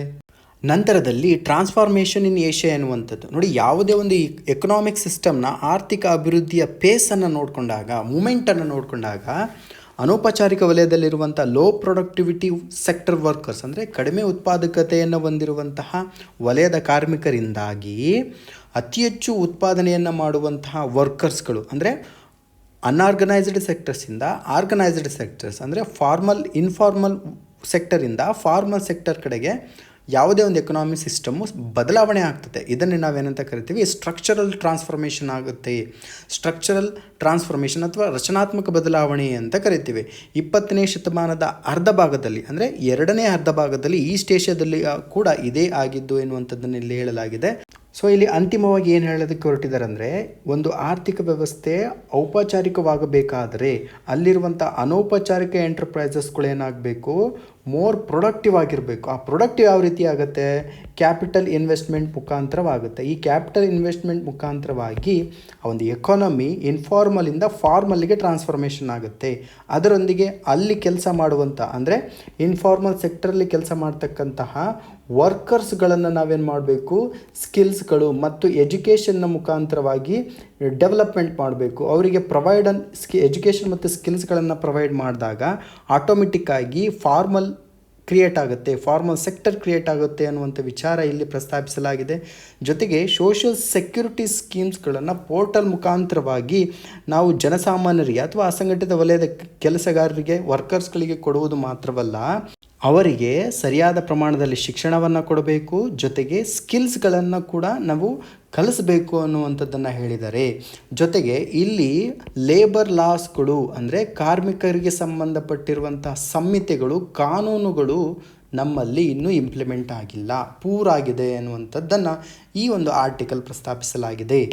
ನಂತರದಲ್ಲಿ ಟ್ರಾನ್ಸ್ಫಾರ್ಮೇಷನ್ ಇನ್ ಏಷ್ಯಾ ಎನ್ನುವಂಥದ್ದು. ನೋಡಿ, ಯಾವುದೇ ಒಂದು ಎಕನಾಮಿಕ್ ಸಿಸ್ಟಮ್ನ ಆರ್ಥಿಕ ಅಭಿವೃದ್ಧಿಯ ಪೇಸನ್ನು ನೋಡಿಕೊಂಡಾಗ, ಮೂಮೆಂಟನ್ನು ನೋಡಿಕೊಂಡಾಗ, ಅನೌಪಚಾರಿಕ ವಲಯದಲ್ಲಿರುವಂಥ ಲೋ ಪ್ರೊಡಕ್ಟಿವಿಟಿ ಸೆಕ್ಟರ್ ವರ್ಕರ್ಸ್ ಅಂದರೆ ಕಡಿಮೆ ಉತ್ಪಾದಕತೆಯನ್ನು ಹೊಂದಿರುವಂತಹ ವಲಯದ ಕಾರ್ಮಿಕರಿಂದಾಗಿ ಅತಿ ಹೆಚ್ಚು ಉತ್ಪಾದನೆಯನ್ನು ಮಾಡುವಂತಹ ವರ್ಕರ್ಸ್ಗಳು ಅಂದರೆ ಅನ್ಆರ್ಗನೈಸ್ಡ್ ಸೆಕ್ಟರ್ಸಿಂದ ಆರ್ಗನೈಸ್ಡ್ ಸೆಕ್ಟರ್ಸ್ ಅಂದರೆ ಇನ್ಫಾರ್ಮಲ್ ಸೆಕ್ಟರಿಂದ ಫಾರ್ಮಲ್ ಸೆಕ್ಟರ್ ಕಡೆಗೆ ಯಾವುದೇ ಒಂದು ಎಕನಾಮಿಕ್ ಸಿಸ್ಟಮ್ಮು ಬದಲಾವಣೆ ಆಗ್ತದೆ. ಇದನ್ನೇ ನಾವೇನಂತ ಕರಿತೀವಿ, ಸ್ಟ್ರಕ್ಚರಲ್ ಟ್ರಾನ್ಸ್ಫಾರ್ಮೇಷನ್ ಆಗುತ್ತೆ. ಸ್ಟ್ರಕ್ಚರಲ್ ಟ್ರಾನ್ಸ್ಫಾರ್ಮೇಷನ್ ಅಥವಾ ರಚನಾತ್ಮಕ ಬದಲಾವಣೆ ಅಂತ ಕರಿತೀವಿ. 20ನೇ ಶತಮಾನದ ಅರ್ಧ ಭಾಗದಲ್ಲಿ ಅಂದರೆ 2ನೇ ಅರ್ಧ ಭಾಗದಲ್ಲಿ ಈಸ್ಟ್ ಏಷ್ಯಾದಲ್ಲಿ ಕೂಡ ಇದೇ ಆಗಿದ್ದು ಎನ್ನುವಂಥದ್ದನ್ನು ಇಲ್ಲಿ ಹೇಳಲಾಗಿದೆ. ಸೊ ಇಲ್ಲಿ ಅಂತಿಮವಾಗಿ ಏನು ಹೇಳೋದಕ್ಕೆ ಹೊರಟಿದ್ದಾರೆ ಅಂದರೆ, ಒಂದು ಆರ್ಥಿಕ ವ್ಯವಸ್ಥೆ ಔಪಚಾರಿಕವಾಗಬೇಕಾದರೆ ಅಲ್ಲಿರುವಂಥ ಅನೌಪಚಾರಿಕ ಎಂಟರ್ಪ್ರೈಸಸ್ಗಳು ಏನಾಗಬೇಕು, ಮೋರ್ ಪ್ರೊಡಕ್ಟಿವ್ ಆಗಿರಬೇಕು. ಆ ಪ್ರೊಡಕ್ಟಿವ್ ಯಾವ ರೀತಿ ಆಗುತ್ತೆ, ಕ್ಯಾಪಿಟಲ್ ಇನ್ವೆಸ್ಟ್ಮೆಂಟ್ ಮುಖಾಂತರವಾಗುತ್ತೆ. ಈ ಕ್ಯಾಪಿಟಲ್ ಇನ್ವೆಸ್ಟ್ಮೆಂಟ್ ಮುಖಾಂತರವಾಗಿ ಒಂದು ಎಕಾನಮಿ ಇನ್ಫಾರ್ಮಲಿಂದ ಫಾರ್ಮಲ್ಲಿಗೆ ಟ್ರಾನ್ಸ್ಫಾರ್ಮೇಷನ್ ಆಗುತ್ತೆ. ಅದರೊಂದಿಗೆ ಅಲ್ಲಿ ಕೆಲಸ ಮಾಡುವಂಥ ಅಂದರೆ ಇನ್ಫಾರ್ಮಲ್ ಸೆಕ್ಟರಲ್ಲಿ ಕೆಲಸ ಮಾಡ್ತಕ್ಕಂತಹ ವರ್ಕರ್ಸ್ಗಳನ್ನು ನಾವೇನು ಮಾಡಬೇಕು, ಸ್ಕಿಲ್ಸ್ಗಳು ಮತ್ತು ಎಜುಕೇಷನ್ನ ಮುಖಾಂತರವಾಗಿ ಡೆವಲಪ್ಮೆಂಟ್ ಮಾಡಬೇಕು. ಅವರಿಗೆ ಎಜುಕೇಷನ್ ಮತ್ತು ಸ್ಕಿಲ್ಸ್ಗಳನ್ನು ಪ್ರೊವೈಡ್ ಮಾಡಿದಾಗ ಆಟೋಮೆಟಿಕ್ಕಾಗಿ ಫಾರ್ಮಲ್ ಕ್ರಿಯೇಟ್ ಆಗುತ್ತೆ, ಫಾರ್ಮಲ್ ಸೆಕ್ಟರ್ ಕ್ರಿಯೇಟ್ ಆಗುತ್ತೆ ಅನ್ನುವಂಥ ವಿಚಾರ ಇಲ್ಲಿ ಪ್ರಸ್ತಾಪಿಸಲಾಗಿದೆ. ಜೊತೆಗೆ ಸೋಷಿಯಲ್ ಸೆಕ್ಯೂರಿಟಿ ಸ್ಕೀಮ್ಸ್ಗಳನ್ನು ಪೋರ್ಟಲ್ ಮುಖಾಂತರವಾಗಿ ನಾವು ಜನಸಾಮಾನ್ಯರಿಗೆ ಅಥವಾ ಅಸಂಘಟಿತ ವಲಯದ ಕೆಲಸಗಾರರಿಗೆ, ವರ್ಕರ್ಸ್ಗಳಿಗೆ ಕೊಡುವುದು ಮಾತ್ರವಲ್ಲ, ಅವರಿಗೆ ಸರಿಯಾದ ಪ್ರಮಾಣದಲ್ಲಿ ಶಿಕ್ಷಣವನ್ನು ಕೊಡಬೇಕು, ಜೊತೆಗೆ ಸ್ಕಿಲ್ಸ್ಗಳನ್ನು ಕೂಡ ನಾವು ಕಲಿಸಬೇಕು ಅನ್ನುವಂಥದ್ದನ್ನು ಹೇಳಿದ್ದಾರೆ. ಜೊತೆಗೆ ಇಲ್ಲಿ ಲೇಬರ್ ಲಾಸ್ಗಳು ಅಂದರೆ ಕಾರ್ಮಿಕರಿಗೆ ಸಂಬಂಧಪಟ್ಟಿರುವಂಥ ಸಂಹಿತೆಗಳು, ಕಾನೂನುಗಳು ನಮ್ಮಲ್ಲಿ ಇನ್ನೂ ಇಂಪ್ಲಿಮೆಂಟ್ ಆಗಿಲ್ಲ, ಪೂರಾಗಿದೆ ಅನ್ನುವಂಥದ್ದನ್ನು ಈ ಒಂದು ಆರ್ಟಿಕಲ್ ಪ್ರಸ್ತಾಪಿಸಲಾಗಿದೆ.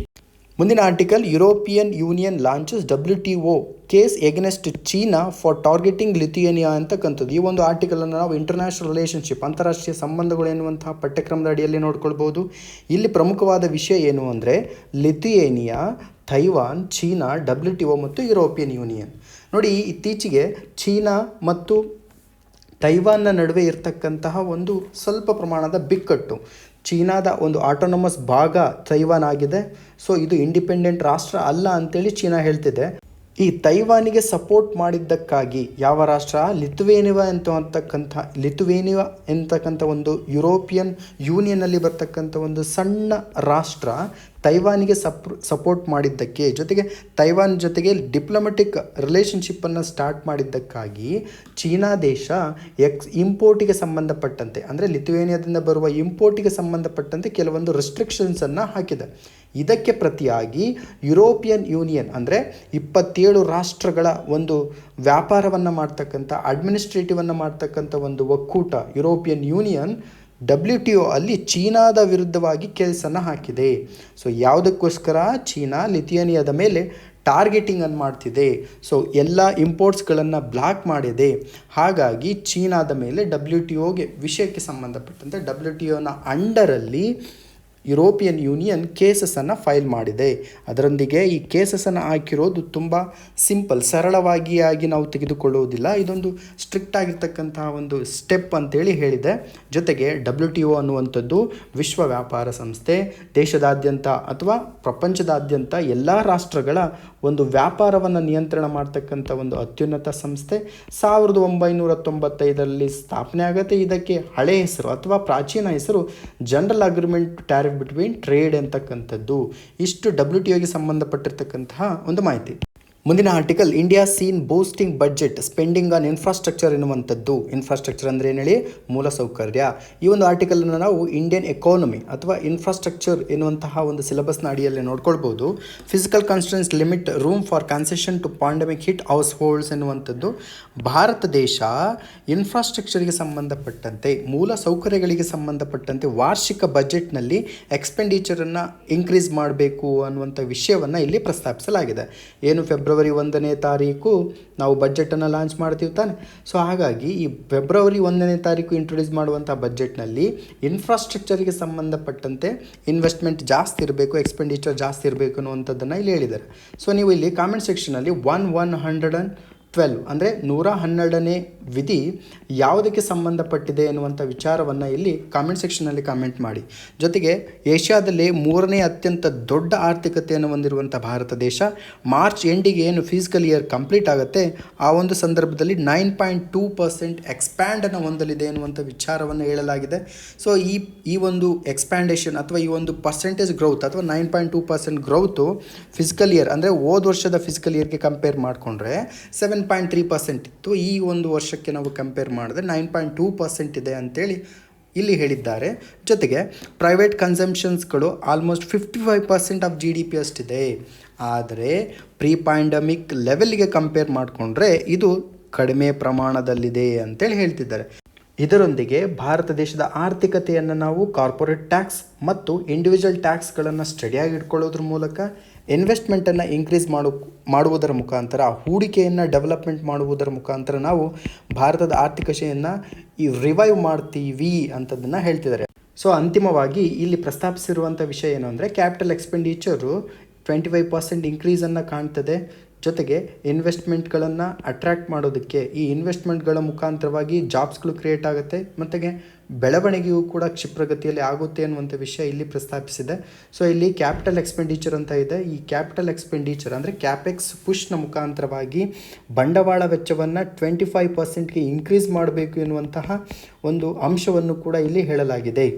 ಮುಂದಿನ article, European Union launches WTO case against China for targeting Lithuania ಅಂತಕ್ಕಂಥದ್ದು. ಈ ಒಂದು ಆರ್ಟಿಕಲನ್ನು ನಾವು ಇಂಟರ್ನ್ಯಾಷನಲ್ ರಿಲೇಷನ್ಶಿಪ್, ಅಂತಾರಾಷ್ಟ್ರೀಯ ಸಂಬಂಧಗಳು ಎನ್ನುವಂತಹ ಪಠ್ಯಕ್ರಮದ ಅಡಿಯಲ್ಲಿ ನೋಡ್ಕೊಳ್ಬೋದು. ಇಲ್ಲಿ ಪ್ರಮುಖವಾದ ವಿಷಯ ಏನು ಅಂದರೆ ಲಿಥುಯೇನಿಯಾ, ತೈವಾನ್, ಚೀನಾ, WTO ಮತ್ತು ಯುರೋಪಿಯನ್ ಯೂನಿಯನ್. ನೋಡಿ, ಇತ್ತೀಚೆಗೆ ಚೀನಾ ಮತ್ತು ತೈವಾನ್ನ ನಡುವೆ ಇರತಕ್ಕಂತಹ ಒಂದು ಸ್ವಲ್ಪ ಪ್ರಮಾಣದ ಬಿಕ್ಕಟ್ಟು, ಚೀನಾದ ಒಂದು ಆಟೋನಮಸ್ ಭಾಗ ತೈವಾನ್ ಆಗಿದೆ. ಸೊ ಇದು ಇಂಡಿಪೆಂಡೆಂಟ್ ರಾಷ್ಟ್ರ ಅಲ್ಲ ಅಂತೇಳಿ ಚೀನಾ ಹೇಳ್ತಿದೆ. ಈ ತೈವಾನಿಗೆ ಸಪೋರ್ಟ್ ಮಾಡಿದ್ದಕ್ಕಾಗಿ ಯಾವ ರಾಷ್ಟ್ರ, ಲಿಥುವೇನಿಯಾ ಎಂತಕ್ಕಂಥ ಒಂದು ಯುರೋಪಿಯನ್ ಯೂನಿಯನ್ನಲ್ಲಿ ಬರ್ತಕ್ಕಂಥ ಒಂದು ಸಣ್ಣ ರಾಷ್ಟ್ರ ತೈವಾನಿಗೆ ಸಪೋರ್ಟ್ ಮಾಡಿದ್ದಕ್ಕೆ, ಜೊತೆಗೆ ತೈವಾನ್ ಜೊತೆಗೆ ಡಿಪ್ಲೊಮೆಟಿಕ್ ರಿಲೇಷನ್ಶಿಪ್ಪನ್ನು ಸ್ಟಾರ್ಟ್ ಮಾಡಿದ್ದಕ್ಕಾಗಿ ಚೀನಾ ದೇಶ ಇಂಪೋರ್ಟಿಗೆ ಸಂಬಂಧಪಟ್ಟಂತೆ, ಅಂದರೆ ಲಿಥುವೇನಿಯಾದಿಂದ ಬರುವ ಇಂಪೋರ್ಟಿಗೆ ಸಂಬಂಧಪಟ್ಟಂತೆ ಕೆಲವೊಂದು ರೆಸ್ಟ್ರಿಕ್ಷನ್ಸನ್ನು ಹಾಕಿದೆ. ಇದಕ್ಕೆ ಪ್ರತಿಯಾಗಿ ಯುರೋಪಿಯನ್ ಯೂನಿಯನ್ ಅಂದರೆ 27 ರಾಷ್ಟ್ರಗಳ ಒಂದು ವ್ಯಾಪಾರವನ್ನು ಮಾಡ್ತಕ್ಕಂಥ, ಅಡ್ಮಿನಿಸ್ಟ್ರೇಟಿವನ್ನು ಮಾಡ್ತಕ್ಕಂಥ ಒಂದು ಒಕ್ಕೂಟ ಯುರೋಪಿಯನ್ ಯೂನಿಯನ್ WTO ಅಲ್ಲಿ ಚೀನಾದ ವಿರುದ್ಧವಾಗಿ ಕೇಸನ್ನು ಹಾಕಿದೆ. ಸೊ ಯಾವುದಕ್ಕೋಸ್ಕರ, ಚೀನಾ ಲಿಥುಯೇನಿಯಾದ ಮೇಲೆ ಟಾರ್ಗೆಟಿಂಗನ್ನು ಮಾಡ್ತಿದೆ. ಸೊ ಎಲ್ಲ ಇಂಪೋರ್ಟ್ಸ್ಗಳನ್ನು ಬ್ಲಾಕ್ ಮಾಡಿದೆ. ಹಾಗಾಗಿ ಚೀನಾದ ಮೇಲೆ WTOಗೆ ವಿಷಯಕ್ಕೆ ಸಂಬಂಧಪಟ್ಟಂತೆ WTOನ ಅಂಡರಲ್ಲಿ ಯುರೋಪಿಯನ್ ಯೂನಿಯನ್ ಕೇಸಸನ್ನು ಫೈಲ್ ಮಾಡಿದೆ. ಅದರೊಂದಿಗೆ ಈ ಕೇಸಸನ್ನು ಹಾಕಿರೋದು ತುಂಬ ಸಿಂಪಲ್, ಸರಳವಾಗಿ ನಾವು ತೆಗೆದುಕೊಳ್ಳುವುದಿಲ್ಲ. ಇದೊಂದು ಸ್ಟ್ರಿಕ್ಟ್ ಆಗಿರ್ತಕ್ಕಂತಹ ಒಂದು ಸ್ಟೆಪ್ ಅಂತೇಳಿ ಹೇಳಿದೆ. ಜೊತೆಗೆ WTO ಅನ್ನುವಂಥದ್ದು ವಿಶ್ವ ವ್ಯಾಪಾರ ಸಂಸ್ಥೆ, ದೇಶದಾದ್ಯಂತ ಅಥವಾ ಪ್ರಪಂಚದಾದ್ಯಂತ ಎಲ್ಲ ರಾಷ್ಟ್ರಗಳ ಒಂದು ವ್ಯಾಪಾರವನ್ನು ನಿಯಂತ್ರಣ ಮಾಡ್ತಕ್ಕಂಥ ಒಂದು ಅತ್ಯುನ್ನತ ಸಂಸ್ಥೆ. 1995ರಲ್ಲಿ ಸ್ಥಾಪನೆ ಆಗುತ್ತೆ. ಇದಕ್ಕೆ ಹಳೆ ಹೆಸರು ಅಥವಾ ಪ್ರಾಚೀನ ಹೆಸರು general agreement tariff between trade ಅಂತಕ್ಕಂಥದ್ದು. ಇಷ್ಟು WTOಗೆ ಸಂಬಂಧಪಟ್ಟಿರ್ತಕ್ಕಂತಹ ಒಂದು ಮಾಹಿತಿ. ಮುಂದಿನ article, India seen boosting budget spending on infrastructure ಎನ್ನುವಂಥದ್ದು. ಇನ್ಫ್ರಾಸ್ಟ್ರಕ್ಚರ್ ಅಂದರೆ ಏನು ಹೇಳಿ, ಮೂಲಸೌಕರ್ಯ. ಈ ಒಂದು ಆರ್ಟಿಕಲನ್ನು ನಾವು ಇಂಡಿಯನ್ ಎಕಾನಮಿ ಅಥವಾ ಇನ್ಫ್ರಾಸ್ಟ್ರಕ್ಚರ್ ಎನ್ನುವಂತಹ ಒಂದು ಸಿಲೆಬಸ್ನ ಅಡಿಯಲ್ಲಿ ನೋಡ್ಕೊಳ್ಬೋದು. Physical constraints limit room for concession to pandemic hit households ಎನ್ನುವಂಥದ್ದು. ಭಾರತ ದೇಶ ಇನ್ಫ್ರಾಸ್ಟ್ರಕ್ಚರ್ಗೆ ಸಂಬಂಧಪಟ್ಟಂತೆ, ಮೂಲ ಸೌಕರ್ಯಗಳಿಗೆ ಸಂಬಂಧಪಟ್ಟಂತೆ ವಾರ್ಷಿಕ ಬಜೆಟ್ನಲ್ಲಿ ಎಕ್ಸ್ಪೆಂಡಿಚರನ್ನು ಇನ್ಕ್ರೀಸ್ ಮಾಡಬೇಕು ಅನ್ನುವಂಥ ವಿಷಯವನ್ನು ಇಲ್ಲಿ ಪ್ರಸ್ತಾಪಿಸಲಾಗಿದೆ. ಏನು, ಫೆಬ್ರವರಿ 1ನೇ ತಾರೀಕು ನಾವು ಬಜೆಟನ್ನು ಲಾಂಚ್ ಮಾಡ್ತೀವಿ ತಾನೆ. ಸೊ ಹಾಗಾಗಿ ಈ ಫೆಬ್ರವರಿ 1ನೇ ತಾರೀಕು ಇಂಟ್ರೊಡ್ಯೂಸ್ ಮಾಡುವಂಥ ಬಜೆಟ್ನಲ್ಲಿ ಇನ್ಫ್ರಾಸ್ಟ್ರಕ್ಚರ್ಗೆ ಸಂಬಂಧಪಟ್ಟಂತೆ ಇನ್ವೆಸ್ಟ್ಮೆಂಟ್ ಜಾಸ್ತಿ ಇರಬೇಕು, ಎಕ್ಸ್ಪೆಂಡಿಚರ್ ಜಾಸ್ತಿ ಇರಬೇಕು ಅನ್ನುವಂಥದ್ದನ್ನು ಇಲ್ಲಿ ಹೇಳಿದ್ದಾರೆ. ಸೊ ನೀವು ಇಲ್ಲಿ ಕಾಮೆಂಟ್ ಸೆಕ್ಷನಲ್ಲಿ 112 ಅಂದರೆ 112ನೇ ವಿಧಿ ಯಾವುದಕ್ಕೆ ಸಂಬಂಧಪಟ್ಟಿದೆ ಎನ್ನುವಂಥ ವಿಚಾರವನ್ನು ಇಲ್ಲಿ ಕಾಮೆಂಟ್ ಸೆಕ್ಷನಲ್ಲಿ ಕಾಮೆಂಟ್ ಮಾಡಿ. ಜೊತೆಗೆ ಏಷ್ಯಾದಲ್ಲೇ 3ನೇ ಅತ್ಯಂತ ದೊಡ್ಡ ಆರ್ಥಿಕತೆಯನ್ನು ಹೊಂದಿರುವಂಥ ಭಾರತ ದೇಶ ಮಾರ್ಚ್ ಎಂಡಿಗೆ ಏನು ಫಿಸಿಕಲ್ ಇಯರ್ ಕಂಪ್ಲೀಟ್ ಆಗುತ್ತೆ ಆ ಒಂದು ಸಂದರ್ಭದಲ್ಲಿ 9.2% ಎಕ್ಸ್ಪ್ಯಾಂಡನ್ನು ಹೊಂದಲಿದೆ ಎನ್ನುವಂಥ ವಿಚಾರವನ್ನು ಹೇಳಲಾಗಿದೆ. ಸೊ ಈ ಒಂದು ಎಕ್ಸ್ಪ್ಯಾಂಡೇಷನ್ ಅಥವಾ ಈ ಒಂದು ಪರ್ಸೆಂಟೇಜ್ ಗ್ರೌತ್ ಅಥವಾ 9.2% ಗ್ರೌತು ಫಿಸಿಕಲ್ ಇಯರ್ ಅಂದರೆ ಹೋದ ವರ್ಷದ ಫಿಸಿಕಲ್ ಇಯರ್ಗೆ ಕಂಪೇರ್ ಮಾಡಿಕೊಂಡ್ರೆ 7.3% ಇತ್ತು. ಈ ಒಂದು ವರ್ಷಕ್ಕೆ ನಾವು ಕಂಪೇರ್ ಮಾಡಿದ್ರೆ 9.2% ಇದೆ ಅಂತೇಳಿ ಇಲ್ಲಿ ಹೇಳಿದ್ದಾರೆ. ಜೊತೆಗೆ ಪ್ರೈವೇಟ್ ಕನ್ಸಂಪ್ಷನ್ಸ್ಗಳು ಆಲ್ಮೋಸ್ಟ್ 55% ಆಫ್ GDP ಅಷ್ಟಿದೆ. ಆದರೆ ಪ್ರೀ ಪ್ಯಾಂಡಮಿಕ್ ಲೆವೆಲ್ಗೆ ಕಂಪೇರ್ ಮಾಡಿಕೊಂಡ್ರೆ ಇದು ಕಡಿಮೆ ಪ್ರಮಾಣದಲ್ಲಿದೆ ಅಂತೇಳಿ ಹೇಳ್ತಿದ್ದಾರೆ. ಇದರೊಂದಿಗೆ ಭಾರತ ದೇಶದ ಆರ್ಥಿಕತೆಯನ್ನು ನಾವು ಕಾರ್ಪೊರೇಟ್ ಟ್ಯಾಕ್ಸ್ ಮತ್ತು ಇಂಡಿವಿಜುವಲ್ ಟ್ಯಾಕ್ಸ್ಗಳನ್ನು ಸ್ಟಡಿಯಾಗಿ ಇಟ್ಕೊಳ್ಳೋದ್ರ ಮೂಲಕ, ಇನ್ವೆಸ್ಟ್ಮೆಂಟನ್ನು ಇನ್ಕ್ರೀಸ್ ಮಾಡುವುದರ ಮುಖಾಂತರ, ಹೂಡಿಕೆಯನ್ನು ಡೆವಲಪ್ಮೆಂಟ್ ಮಾಡುವುದರ ಮುಖಾಂತರ ನಾವು ಭಾರತದ ಆರ್ಥಿಕತೆಯನ್ನು ರಿವೈವ್ ಮಾಡ್ತೀವಿ ಅಂತದನ್ನು ಹೇಳ್ತಿದ್ದಾರೆ. ಸೊ ಅಂತಿಮವಾಗಿ ಇಲ್ಲಿ ಪ್ರಸ್ತಾಪಿಸಿರುವಂಥ ವಿಷಯ ಏನು ಅಂದರೆ, ಕ್ಯಾಪಿಟಲ್ ಎಕ್ಸ್ಪೆಂಡಿಚರು 25% ಇನ್ಕ್ರೀಸನ್ನು ಕಾಣ್ತದೆ. ಜೊತೆಗೆ ಇನ್ವೆಸ್ಟ್ಮೆಂಟ್ಗಳನ್ನು ಅಟ್ರ್ಯಾಕ್ಟ್ ಮಾಡೋದಕ್ಕೆ, ಈ ಇನ್ವೆಸ್ಟ್ಮೆಂಟ್ಗಳ ಮುಖಾಂತರವಾಗಿ ಜಾಬ್ಸ್ಗಳು ಕ್ರಿಯೇಟ್ ಆಗುತ್ತೆ ಮತ್ತು ಬೆಳವಣಿಗೆಯೂ ಕೂಡ ಕ್ಷಿಪ್ರಗತಿಯಲ್ಲಿ ಆಗುತ್ತೆ ಅನ್ನುವಂಥ ವಿಷಯ ಇಲ್ಲಿ ಪ್ರಸ್ತಾಪಿಸಿದೆ. ಸೊ ಇಲ್ಲಿ ಕ್ಯಾಪಿಟಲ್ ಎಕ್ಸ್ಪೆಂಡಿಚರ್ ಅಂತ ಇದೆ. ಈ ಕ್ಯಾಪಿಟಲ್ ಎಕ್ಸ್ಪೆಂಡಿಚರ್ ಅಂದರೆ ಕ್ಯಾಪೆಕ್ಸ್ ಪುಷ್ನ ಮುಖಾಂತರವಾಗಿ ಬಂಡವಾಳ ವೆಚ್ಚವನ್ನು 25%ಗೆ ಇನ್ಕ್ರೀಸ್ ಮಾಡಬೇಕು ಎನ್ನುವಂತಹ ಒಂದು ಅಂಶವನ್ನು ಕೂಡ ಇಲ್ಲಿ ಹೇಳಲಾಗಿದೆ.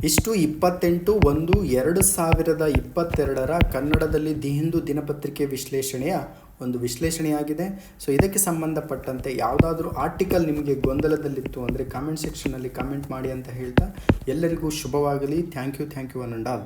ಇಷ್ಟು 28/1/2022 ಕನ್ನಡದಲ್ಲಿ ದಿ ಹಿಂದೂ ದಿನಪತ್ರಿಕೆ ವಿಶ್ಲೇಷಣೆಯ ಒಂದು ವಿಶ್ಲೇಷಣೆಯಾಗಿದೆ. ಸೊ ಇದಕ್ಕೆ ಸಂಬಂಧಪಟ್ಟಂತೆ ಯಾವುದಾದ್ರೂ ಆರ್ಟಿಕಲ್ ನಿಮಗೆ ಗೊಂದಲದಲ್ಲಿತ್ತು ಅಂದರೆ ಕಾಮೆಂಟ್ ಸೆಕ್ಷನಲ್ಲಿ ಕಾಮೆಂಟ್ ಮಾಡಿ ಅಂತ ಹೇಳ್ತಾ ಎಲ್ಲರಿಗೂ ಶುಭವಾಗಲಿ. Thank you one and all.